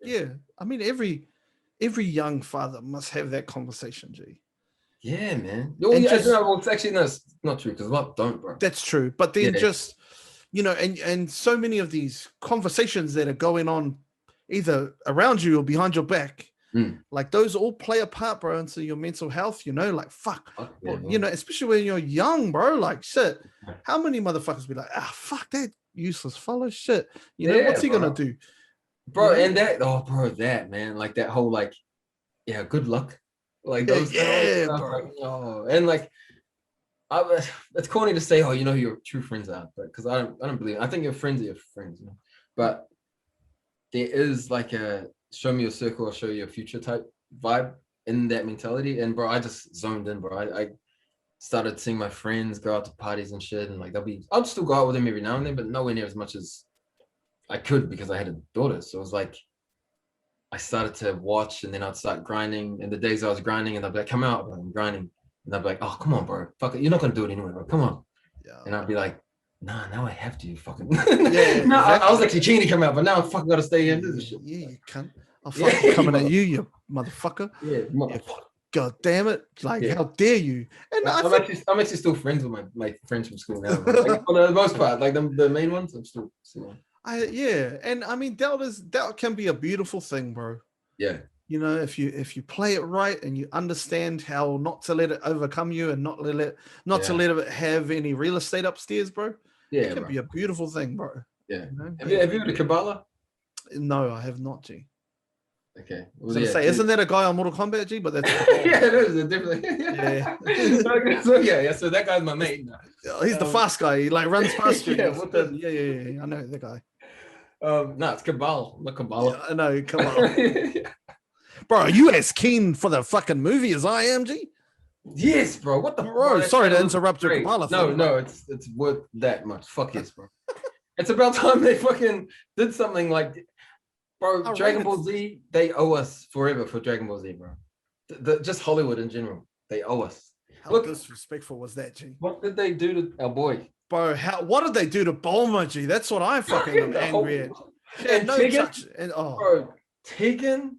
I mean every young father must have that conversation, G. Yeah, man. It's actually it's not true, because a lot don't, bro. That's true. But then just and so many of these conversations that are going on either around you or behind your back, like those all play a part, bro, into your mental health, like fuck, especially when you're young, bro, like shit. How many motherfuckers be like, fuck that useless fellow shit. What's he gonna do? Bro, and that man, like that whole like, good luck. Like those bro. And like it's corny to say, who your true friends are, but because I don't believe it. I think your friends are your friends, but there is like a show me your circle, I'll show you your future type vibe in that mentality. And bro, I just zoned in, bro. I started seeing my friends go out to parties and shit, and like I'll still go out with them every now and then, but nowhere near as much as I could because I had a daughter. So it was like I started to watch, and then I'd start grinding. And the days I was grinding, and I'd be like, come out, bro, I'm grinding. And I'd be like, oh, come on, bro. Fuck it. You're not going to do it anyway, bro. Come on. Yeah. And I'd be like, nah, now I have to, you fucking. Yeah, no, exactly. I was actually keen to come out, but now I'm fucking got to stay in. This shit. Yeah, you cunt. I'm fucking coming at you motherfucker. Yeah, motherfucker. God damn it. Like, how dare you? And I'm actually still friends with my friends from school now. Like, for the most part, like the main ones, I'm still. Yeah, and I mean that can be a beautiful thing, bro. Yeah. You know, if you play it right and you understand how not to let it overcome you and not to let it have any real estate upstairs, bro. Yeah, it can be a beautiful thing, bro. Yeah. You know? Have you heard of Kabbalah? No, I have not, G. Okay. Well, isn't that a guy on Mortal Kombat, G? But that's yeah, it is definitely. So that guy's my mate. He's the fast guy. He like runs past you. Yeah, I know that guy. No, it's Kabbalah, not Kabbalah. Yeah, I know, Kabbalah. Bro, are you as keen for the fucking movie as I am, G? Yes, bro. What the bro? Sorry to interrupt your Kabbalah. No, it's worth that much. Fuck yes, bro. It's about time they fucking did something like, bro. Dragon Ball Z, they owe us forever for Dragon Ball Z, bro. Just Hollywood in general, they owe us. How disrespectful was that, G? What did they do to our boy? Bro, what did they do to Bulma, G? That's what I fucking am angry at. And no Tegan, touch. And, bro, Tegan.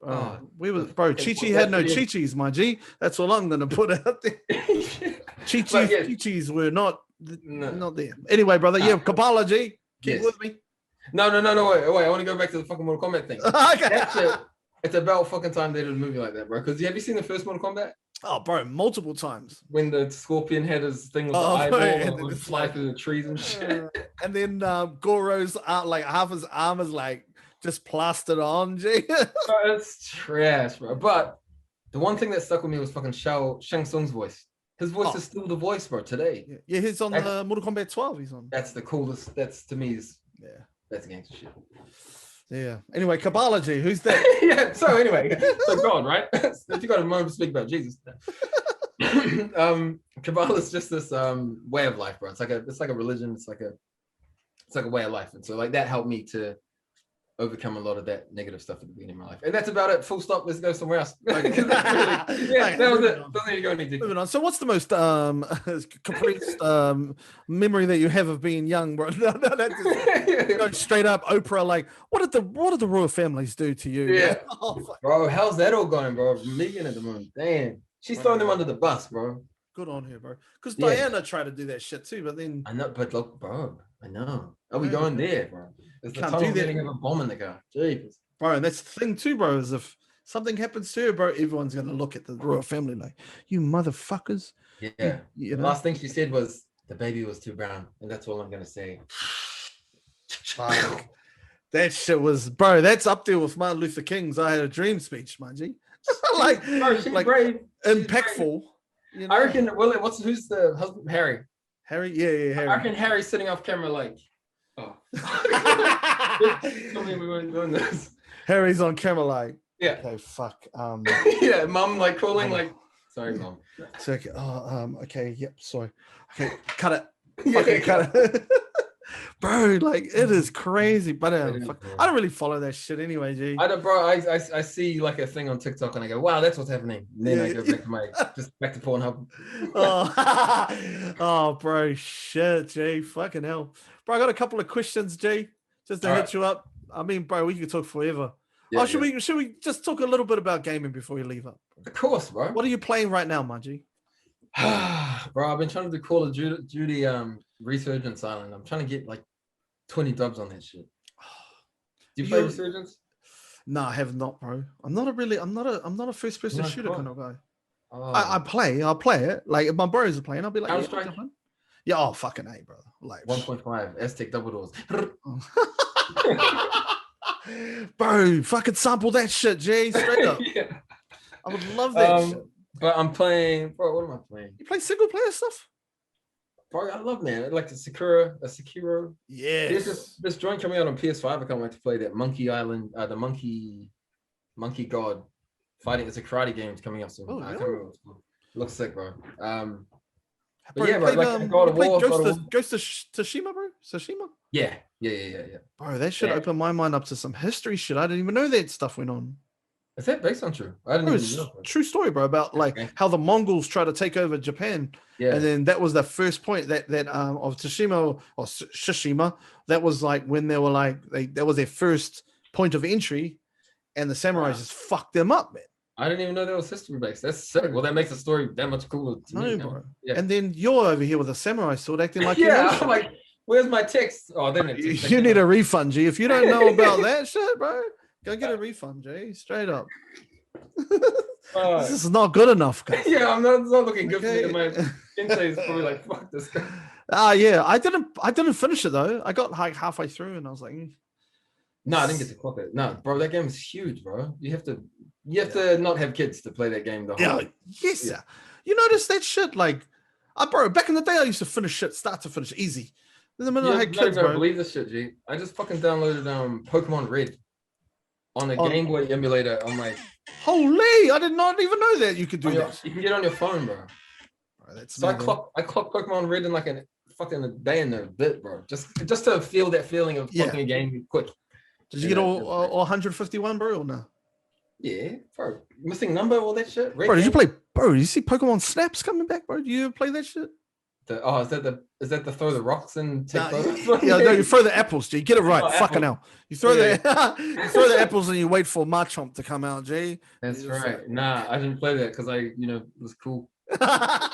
Chi-Chi had no Chi-Chis, my G. That's all I'm gonna put out there. Chi-Chis were not there. Anyway, brother, Kabbalah, G. Keep with me. No, wait. I want to go back to the fucking Mortal Kombat thing. Okay. It's about fucking time they did a movie like that, bro. Because have you seen the first Mortal Kombat? Oh, bro, multiple times. When the scorpion had his thing with the eyeball and would fly through the trees and shit. And then Goro's like half his arm is like just plastered on, G. Bro, it's trash, bro. But the one thing that stuck with me was fucking Shang Tsung's voice. His voice is still the voice, bro, today. Yeah, he's on the Mortal Kombat 12. He's on. That's the coolest. That's to me that's gangster shit. Yeah. Anyway, Kabbalah, G, who's that? Yeah. So anyway, so God, right? If you got a moment to speak about Jesus. Kabbalah is just this way of life, bro. It's like a religion. It's like a way of life, and so like that helped me to overcome a lot of that negative stuff at the beginning of my life. And that's about it. Full stop. Let's go somewhere else. That was it. Don't need to go any deeper. Moving on. So what's the most caprice memory that you have of being young, bro? No, that's just, go straight up Oprah, like, what did the royal families do to you? Yeah. Bro, how's that all going, bro? Megan at the moment. Damn. She's throwing them under the bus, bro. Good on her, bro. Because Diana tried to do that shit too, but then I know, but look, bro, I know. Are we going there, bro? There's the tunnel getting of a bomb in the car. Jeez. Bro, and that's the thing too, bro, is if something happens to her, bro, everyone's gonna look at the royal family like, you motherfuckers. Yeah. You know? The last thing she said was the baby was too brown, and that's all I'm gonna say. That shit was, bro, that's up there with Martin Luther King's I Had a Dream speech, my G. like brave. Impactful. You know? I reckon, who's the husband? Harry. Harry? Yeah, Harry. I reckon Harry's sitting off camera like, oh. Tell me we weren't doing this. Harry's on camera like, yeah. Okay, fuck. Yeah, mom like calling like, sorry, mom. So, okay, okay, yep, sorry. Okay, cut it. Okay, cut it. Bro, like it is crazy, but I don't really follow that shit anyway, G. I don't, bro. I see like a thing on TikTok and I go, wow, that's what's happening. And then I go back to back to Pornhub. Oh, bro, shit, G, fucking hell, bro. I got a couple of questions, G, just to hit you up. I mean, bro, we could talk forever. Yeah, should we just talk a little bit about gaming before we leave up? Of course, bro. What are you playing right now, my G? Bro, I've been trying to do Call of Duty Resurgence Island. I'm trying to get like 20 dubs on that shit. Do you play Resurgence? No, I have not, bro. I'm not a first person shooter kind of guy. Oh. I'll play it. Like if my bros are playing, I'll be like, yeah, oh fucking A, brother. Like 1.5 Aztec double doors. Bro, fucking sample that shit, Jay. Straight up. Yeah. I would love that shit. But I'm playing, bro, what am I playing? You play single player stuff? Bro, I love, man. I like the Sekiro. Yeah. There's this joint coming out on PS5. I can't wait to play that Monkey Island, the Monkey God fighting. It's a karate game. It's coming out soon. Oh, I can't remember what it's called. It looks sick, bro. But yeah, bro, like God of War. Ghost of Tsushima, bro? Tsushima? Yeah. Bro, that should open my mind up to some history shit. I didn't even know that stuff went on. Is that based on true? I didn't even know. True story, bro, about like how the Mongols tried to take over Japan. Yeah. And then that was the first point that of Tsushima or Shishima. That was like when they were like that was their first point of entry, and the samurais just fucked them up, man. I didn't even know that was history based. That's sick. Well, that makes the story that much cooler to me. Bro. Yeah. And then you're over here with a samurai sword acting like I'm like, where's my text? Oh, then you need a refund, G. If you don't know about that shit, bro, go get a refund, G. Straight up. This is not good enough, guys. Yeah, it's not looking good for me. My Kensei is probably like, fuck this guy. Yeah, I didn't finish it though. I got like halfway through and I was like, no, I didn't get to clock it. No, bro, that game is huge, bro. You have to not have kids to play that game. Yeah. You notice that shit? Like, bro, back in the day, I used to finish shit, start to finish, easy. Then the minute I had kids, bro. Believe this shit, G. I just fucking downloaded Pokemon Red on the Game Boy emulator. I'm like, holy! I did not even know that you could do that. You can get it on your phone, bro. So I clocked Pokemon Red in like a day and a bit, bro. Just to feel that feeling of clocking a game quick. Did you get all 151, bro, or no? Yeah, bro. Missing number, all that shit. Bro, did you play? Bro, you see Pokemon Snaps coming back, bro? Do you play that shit? Is that the throw the rocks and take photos? No, you throw the apples, G. Get it right. Fucking hell. You throw the apples and you wait for Marchomp to come out, G. That's right. Nah, I didn't play that because it was cool. I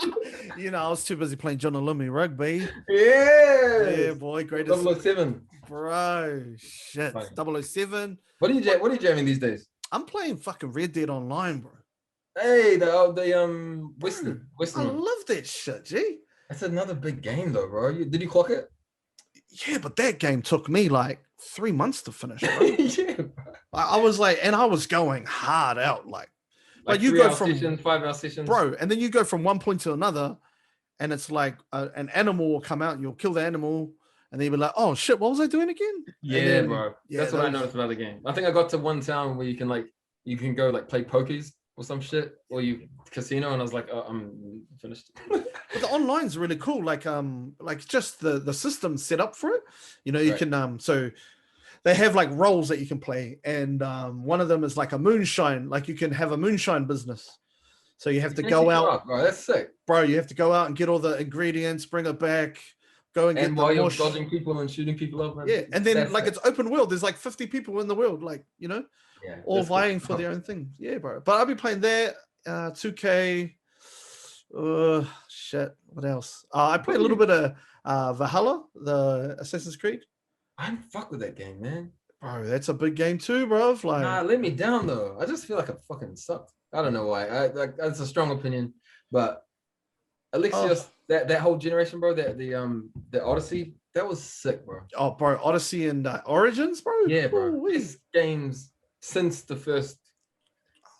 was too busy playing John Olumi rugby. Yeah, boy, greatest 007. Bro, shit. Funny. 007. What are you jamming these days? I'm playing fucking Red Dead Online, bro. Hey, the Western. I love that shit, G. That's another big game though, bro. Did you clock it? Yeah, but that game took me like 3 months to finish, bro. Yeah, bro. I was like, and I was going hard out, like you go from 5-hour sessions, bro, and then you go from one point to another, and it's like an animal will come out, and you'll kill the animal, and then you'll be like, oh shit, what was I doing again? Yeah, bro. That's what I noticed about the game. I think I got to one town where you can go like play pokies or some shit, or casino, and I was like, oh, I'm finished. But the online's really cool, like just the system set up for it. You can so they have like roles that you can play, and one of them is like a moonshine, like you can have a moonshine business. So you have to go out, bro. That's sick, bro. You have to go out and get all the ingredients, bring it back, go and get while you're dodging people and shooting people up. And then like it's open world. There's like 50 people in the world, like all vying for their own thing. Yeah, bro. But I'll be playing there. 2K. Shit. What else? I play a little bit of Valhalla, the Assassin's Creed. I didn't fuck with that game, man. Bro, that's a big game too, bro. Like, nah, let me down though. I just feel like it fucking sucked. I don't know why. That's a strong opinion, but at least just that whole generation, bro. The Odyssey, that was sick, bro. Oh, bro, Odyssey and Origins, bro. Yeah, bro. These games since the first.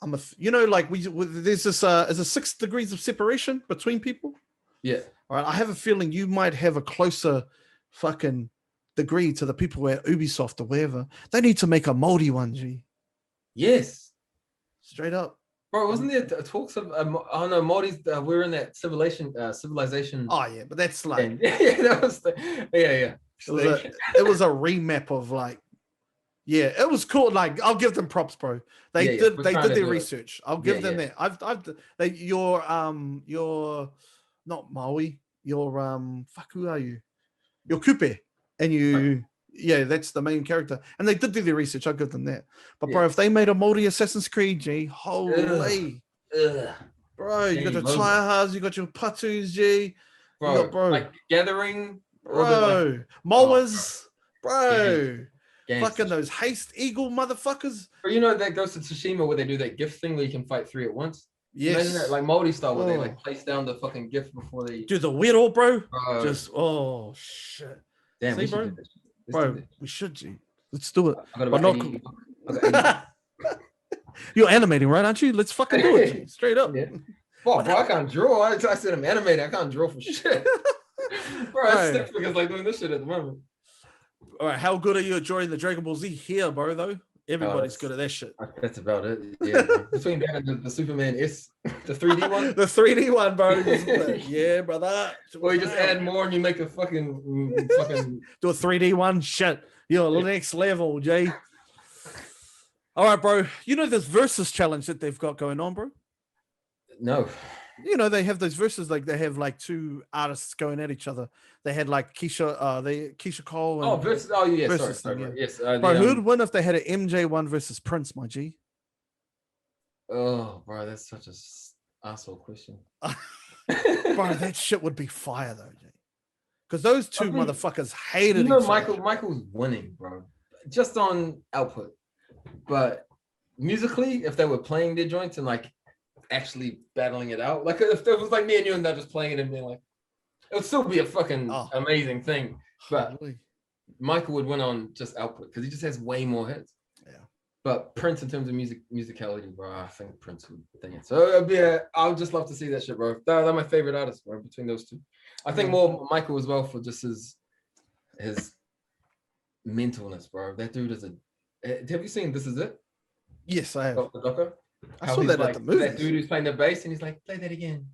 There's this is a 6 degrees of separation between people. Yeah. All right. I have a feeling you might have a closer fucking degree to the people at Ubisoft or wherever. They need to make a moldy one, G. Yes. Straight up. Bro, wasn't there talks of Moldy's we're in that civilization Oh yeah, but that's like that was It was a remap of like it was cool. Like I'll give them props, bro. They did their research. I'll give them that. You're not Maui. You're who are you? You're Kupe, and you. Yeah, that's the main character. And they did do their research. I'll give them that. But, bro, if they made a moldy Assassin's Creed, G, holy. Bro, you got your Tryhards, you got your Patus, G. Bro, like Gathering. Bro, Moas. Bro. Fucking those haste eagle motherfuckers. But that goes to Tsushima where they do that gift thing where you can fight 3 at once. Yes. Imagine that, like moldy style where they like place down the fucking gift before they do the weird old bro. Just shit. Damn, see, bro? Bro, we should, G. Let's do it. You're animating, right? Aren't you? Let's fucking do it, G. Straight up. Yeah. Bro, I can't draw. I said I'm animating. I can't draw for shit. Bro, I stick figures like doing this shit at the moment. All right, how good are you at drawing the Dragon Ball Z here, bro? Though everybody's good at that shit. That's about it. Yeah, between that and the Superman S, the 3D one, the 3D one, bro. Yeah, brother. Well, you just add more and you make a fucking do a 3D one. Shit, you're next level, Jay. All right, bro. You know this versus challenge that they've got going on, bro? No. You know, they have those verses, like they have like two artists going at each other. They had like Keisha Cole and Versus. Oh yeah, versus sorry, thing, yeah. yes. Bro, who would win if they had an MJ1 versus Prince, my G? Oh, bro, that's such a asshole question. Bro, that shit would be fire though, G. Because those two motherfuckers hated each other. Michael's winning, bro, just on output. But musically, if they were playing their joints and like actually battling it out, like if it was like me and you and they're just playing it and being like, it would still be a fucking amazing thing. But holy. Michael would win on just output because he just has way more hits. Yeah. But Prince, in terms of musicality, bro, I think Prince would think it. So it'd be I would just love to see that shit, bro. They're my favorite artists, bro, between those two. I think more Michael as well for just his mentalness, bro. That dude is have you seen This Is It? Yes, I have. The docker? I saw that at the movie. That dude who's playing the bass and he's like, play that again.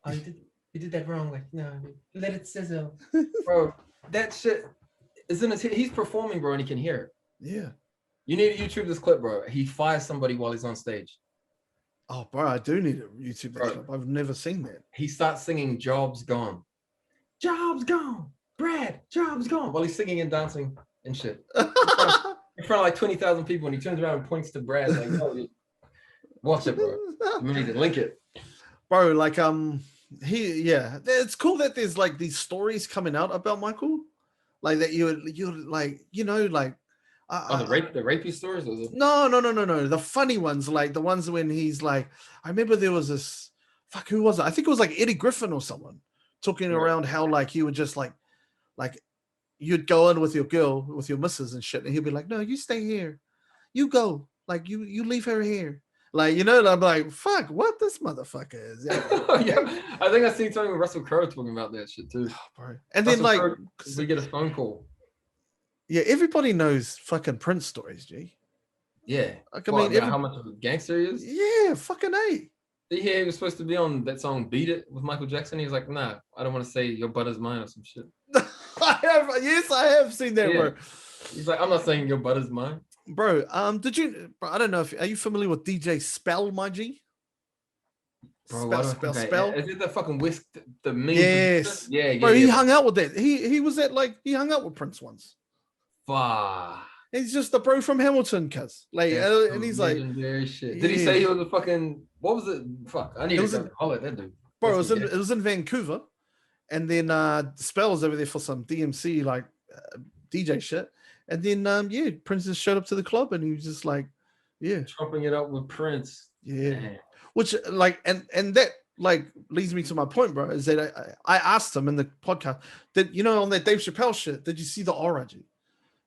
Oh, you did that wrong. Like, no, let it sizzle. Bro, that shit is in his head. He's performing, bro, and he can hear it. Yeah. You need to YouTube this clip, bro. He fires somebody while he's on stage. Oh, bro, I do need to YouTube that clip. I've never seen that. He starts singing Job's Gone. Job's gone. Brad, Job's gone. While he's singing and dancing and shit. In front of like 20,000 people, and he turns around and points to Brad like, oh, watch it, bro. You need to link it. Bro, like, it's cool that there's like these stories coming out about Michael. Like that you're like, you know, like the rapey stories? No. The funny ones, like the ones when he's like, I remember there was this who was it? I think it was like Eddie Griffin or someone talking around how like he would just like you'd go in with your girl, with your missus and shit, and he'd be like, no, you stay here. You go. Like you leave her here. Like, you know, I'm like, fuck, what this motherfucker is. Yeah. I think I seen something with Russell Crowe talking about that shit too. Oh, bro. And Russell then like Crowe, we get a phone call. Yeah, everybody knows fucking Prince stories, G. Yeah. Like, I mean, how much of a gangster he is? Yeah, fucking A. He was supposed to be on that song Beat It with Michael Jackson. He was like, nah, I don't want to say your butter's mine or some shit. I have seen that, bro. He's like, I'm not saying your butter's mine. Bro, I don't know are you familiar with DJ Spell, my G? Bro, Spell. Is it the fucking whisk, the meme? Yes. Yeah. Bro, he hung out with that. He was at like, he hung out with Prince once. Fuck. He's just the bro from Hamilton, cuz. Like, and he's like, shit. Did he say he was a fucking, what was it? Fuck, I need to holler at that dude. Bro, it was in Vancouver. And then Spell's over there for some DMC, like DJ shit. And then, Prince just showed up to the club and he was just like, chopping it up with Prince. Yeah. Damn. Which, like, and that, like, leads me to my point, bro, is that I asked him in the podcast that, you know, on that Dave Chappelle shit, did you see the aura, G?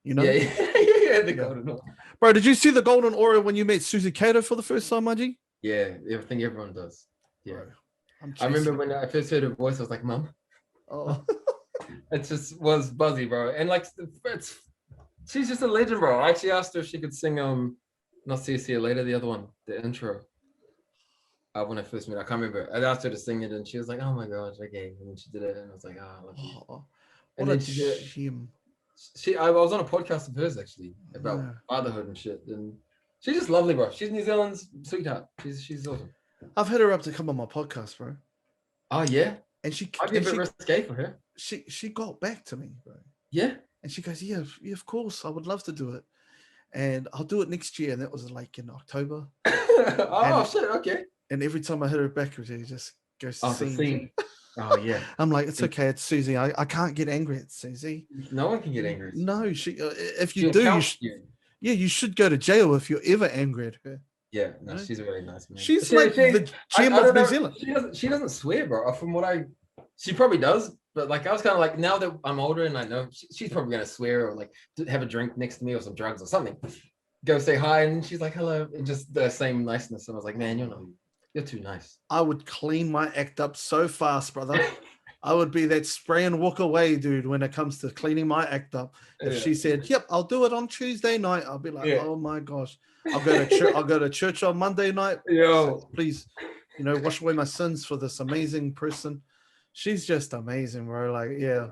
You know? Yeah, the golden aura. Bro, did you see the golden aura when you met Susie Cato for the first time, my G? Yeah, I think everyone does. Yeah. Bro, I remember when I first heard her voice, I was like, Mom. Oh. It just was buzzy, bro. And like, she's just a legend, bro. I actually asked her if she could sing not See You Later, the other one, the intro. When I first met her, I can't remember. I asked her to sing it and she was like, oh my gosh, okay. And then she did it and I was like, I love you. And then I was on a podcast of hers actually about fatherhood and shit. And she's just lovely, bro. She's New Zealand's sweetheart. She's awesome. I've hit her up to come on my podcast, bro. Oh yeah? And she I'd be a bit risque for her. She got back to me, bro. Yeah. And she goes, yeah, of course, I would love to do it. And I'll do it next year. And that was like in October. Shit, okay. And every time I hit her back, she just goes to scene. Oh, yeah. I'm like, it's okay. It's Susie. I can't get angry at Susie. No one can get angry. No, if you do, you should go to jail if you're ever angry at her. Yeah, no, she's a really nice man. She's like the gem of New Zealand. She doesn't swear, bro. From she probably does, but like I was kind of like, now that I'm older and I know she's probably gonna swear or like have a drink next to me or some drugs or something. Go say hi, and she's like, hello, and just the same niceness. And I was like, man, you're too nice. I would clean my act up so fast, brother. I would be that spray and walk away dude when it comes to cleaning my act up. If she said, yep, I'll do it on Tuesday night, I'll be like, oh my gosh. I'll go to church on Monday night. So please, wash away my sins for this amazing person. She's just amazing, bro. Like, yeah.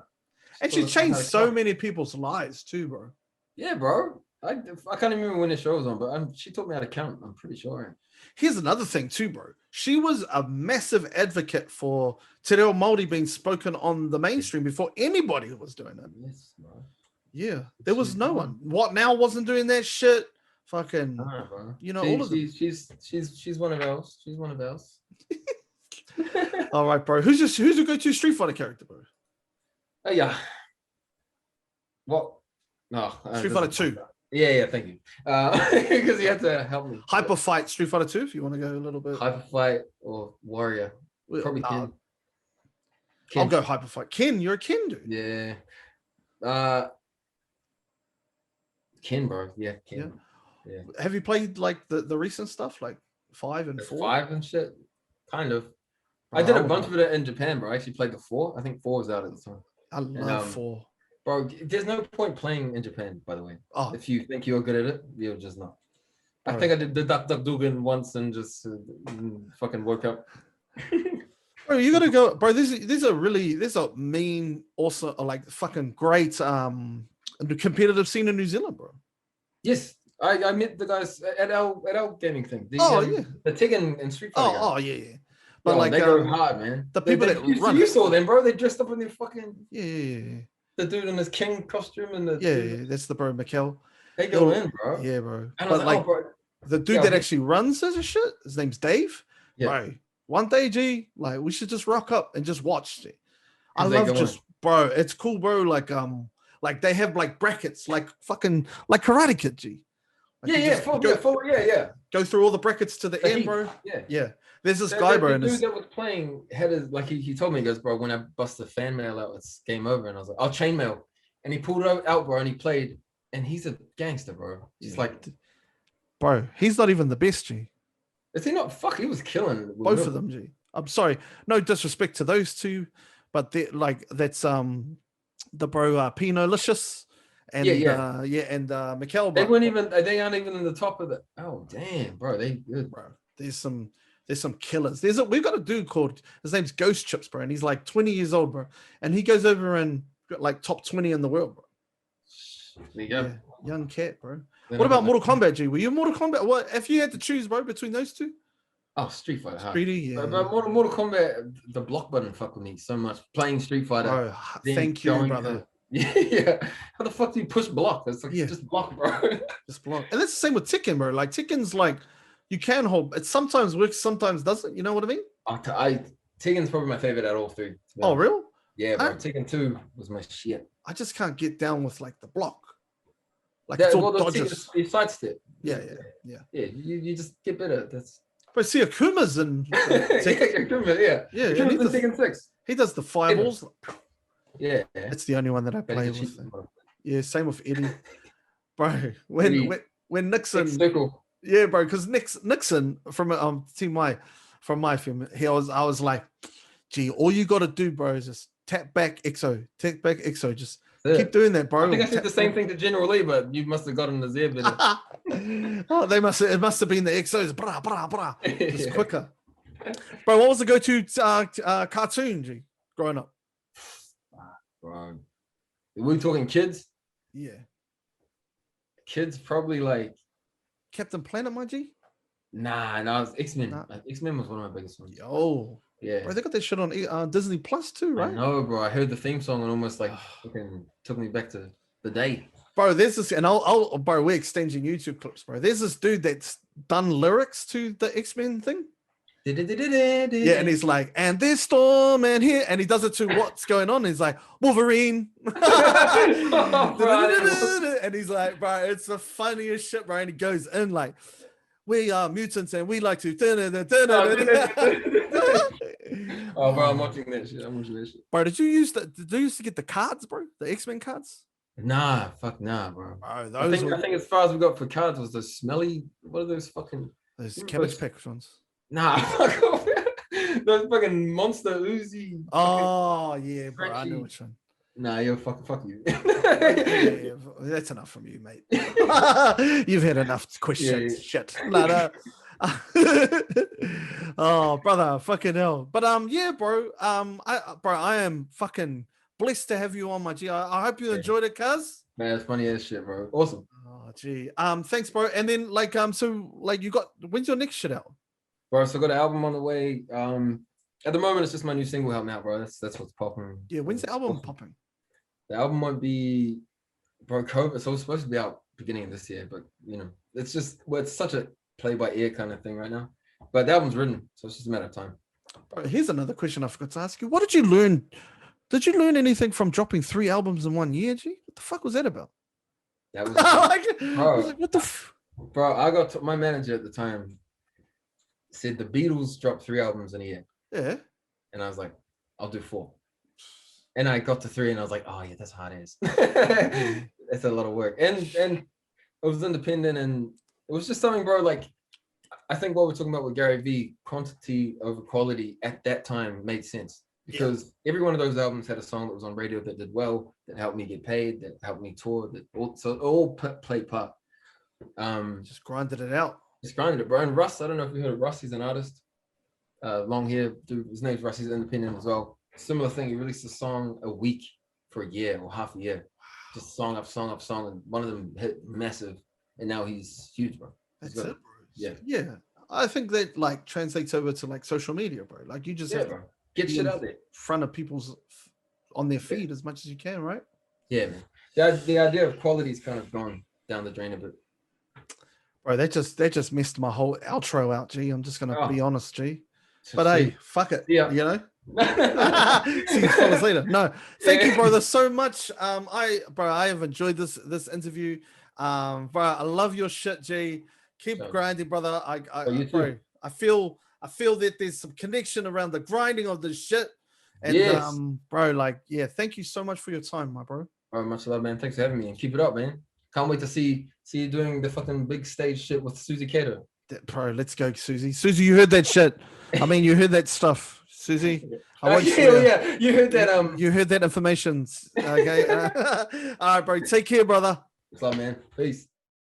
And she's changed so many people's lives too, bro. Yeah, bro. I can't even remember when the show was on, but she taught me how to count. I'm pretty sure. Here's another thing too, bro. She was a massive advocate for Te Reo Māori being spoken on the mainstream before anybody was doing it. Yes, bro. Yeah, there was no one. What now wasn't doing that shit? Fucking, you know, all of them. She's one of ours. She's one of ours. All right, bro. Who's your go-to Street Fighter character, bro? Oh yeah. What? No. Street Fighter 2. Yeah, thank you. Because you had to help me. Hyper Fight Street Fighter 2, if you want to go a little bit. Hyper Fight or Warrior. Probably Ken. I'll go Hyper Fight. Ken, you're a Ken dude. Yeah. Ken, bro. Yeah, Ken. Yeah. Have you played like the recent stuff, like 5 and 4? 5 and shit? Kind of. I did a bunch of it in Japan, bro. I actually played the 4. I think 4 was out at the time. I love 4. Bro, there's no point playing in Japan, by the way. Oh. If you think you're good at it, you're just not. I think I did the Duck Dugan once and just fucking woke up. Bro, you gotta go, bro. These are mean, also like fucking great competitive scene in New Zealand, bro. Yes, I met the guys at our gaming thing. The Tekken and Street Fighter. Oh yeah. But bro, like they go hard, man. The people that you saw them, bro. They dressed up in their fucking yeah. The dude in his king costume and the that's the bro Mikkel. They go in, bro. Yeah, bro. And but like, bro. The dude that actually runs this shit, his name's Dave. Yeah. Bro, one day, G, like we should just rock up and just watch it. I love just, bro. It's cool, bro. Like they have like brackets, like fucking like Karate Kid, G. Like go through all the brackets to the end, bro. Yeah. There's this guy, bro. The dude that was playing had his like he told me, he goes, bro, when I bust the fan mail out, it's game over. And I was like, I'll chainmail. And he pulled it out, bro, and he played. And he's a gangster, bro. He's like, bro, he's not even the best, G. Is he not? Fuck, he was killing both of them, G. I'm sorry, no disrespect to those two, but they like that's the bro Pinolicious and and Mikkel. They weren't even. They aren't even in the top of the. Oh damn, bro, they good, bro. There's some killers. We've got a dude called, his name's Ghost Chips, bro, and he's like 20 years old, bro, and he goes over and like top 20 in the world, bro. There you go. Yeah, young cat, bro. What about Mortal Kombat, G? Were you Mortal Kombat? What if you had to choose, bro, between those two? Oh, Street Fighter. Streety, yeah. But Mortal Kombat, the block button fuck with me so much. Playing Street Fighter. Bro, thank you, brother. Yeah. How the fuck do you push block? It's like just block, bro. Just block. And that's the same with Tekken, bro. Like Tekken's like you can hold. It sometimes works, sometimes doesn't. You know what I mean? Tekken's probably my favorite out of all three. Oh, real? Yeah, bro. Tekken 2 was my shit. I just can't get down with like the block. Like it's all dodges. You sidestep. Yeah. You just get better. That's. But see, Akuma's in Akuma, yeah. Akuma's in Tekken 6. He does the fireballs. Yeah. It's the only one that I play with. Yeah, same with Eddie. Bro, when Nixon. Yeah, bro, because Nixon from Team Y, from my film, I was like, gee, all you got to do, bro, is just tap back XO, just keep doing that, bro. I think I said the same thing to General Lee, but you must have gotten the Z better. Oh, it must have been the XOs, brah, just quicker. Bro, what was the go-to cartoon, G, growing up? Bro, are we talking kids? Yeah. Kids probably like Captain Planet, my G? Nah, it's X-Men. Nah. X-Men was one of my biggest ones. Yo. Yeah. Bro, they got that shit on Disney Plus too, right? No, bro. I heard the theme song and almost like fucking took me back to the day. Bro, there's this, and bro, we're exchanging YouTube clips, bro. There's this dude that's done lyrics to the X-Men thing. Yeah, and he's like, and this storm and here, and he does it to what's going on. He's like, Wolverine. And he's like, bro, it's the funniest shit, bro. And he goes in like, we are mutants and we like to. Oh, bro, I'm watching that shit. Bro, did you used to get the cards, bro? The X-Men cards? Nah, bro. Bro, I think as far as we got for cards was those smelly. What are those fucking? Those Cabbage Patch ones. Nah, fuck off. Those fucking Monster Uzi. Oh yeah, bro. I know which one. Nah, you're fuck you. Yeah, that's enough from you, mate. You've had enough questions. Shit. No. Oh, brother, fucking hell. But yeah, bro. I am fucking blessed to have you on, my G. I hope you enjoyed it, cuz. Man, it's funny as shit, bro. Awesome. Oh, gee. Thanks, bro. And then so you got, when's your next shit out? Bro, so I got an album on the way. At the moment, it's just my new single help me out, bro. That's what's popping. Yeah, when's the album popping? The album might be, bro, COVID. So it's supposed to be out beginning of this year, but it's just, it's such a play by ear kind of thing right now. But the album's written, so it's just a matter of time. Bro, here's another question I forgot to ask you. What did you learn? Did you learn anything from dropping 3 albums in 1 year, G? What the fuck was that about? That was, bro, what the bro, I got my manager at the time said the Beatles dropped 3 albums in a year. Yeah. And I was like, I'll do 4. And I got to 3 and I was like, oh yeah, that's hard as. That's a lot of work. And it was independent, and it was just something, bro, like, I think what we're talking about with Gary Vee, quantity over quality at that time made sense, because every one of those albums had a song that was on radio that did well, that helped me get paid, that helped me tour, so it all played part. Just grinded it out. Just grinded it, bro. And Russ, I don't know if you heard of Russ, he's an artist. Long hair dude, his name's Russ, he's independent as well. Similar thing, he released a song a week for a year or half a year. Just song up song up song, and one of them hit massive, and now he's huge, bro. That's it, bro. Yeah. I think that like translates over to like social media, bro. Like you just have to get shit out there, front of people's on their feed as much as you can, right? Yeah, man. The idea of quality is kind of gone down the drain a bit. Bro, that just messed my whole outro out, G. I'm just gonna be honest, G. But hey, fuck it. Yeah, you know. See you fellas later. No, thank you, brother, so much. I have enjoyed this interview. Bro, I love your shit, G. Keep grinding, brother. Bro, I feel that there's some connection around the grinding of this shit. And bro, like, thank you so much for your time, my bro. All right, much love, man. Thanks for having me, and keep it up, man. Can't wait to see you doing the fucking big stage shit with Susie Cato. Bro, let's go, Susie. Susie, you heard that shit. I mean, you heard that stuff, Susie. You heard that. You heard that information. Okay. All right, bro. Take care, brother. What's up, man? Peace.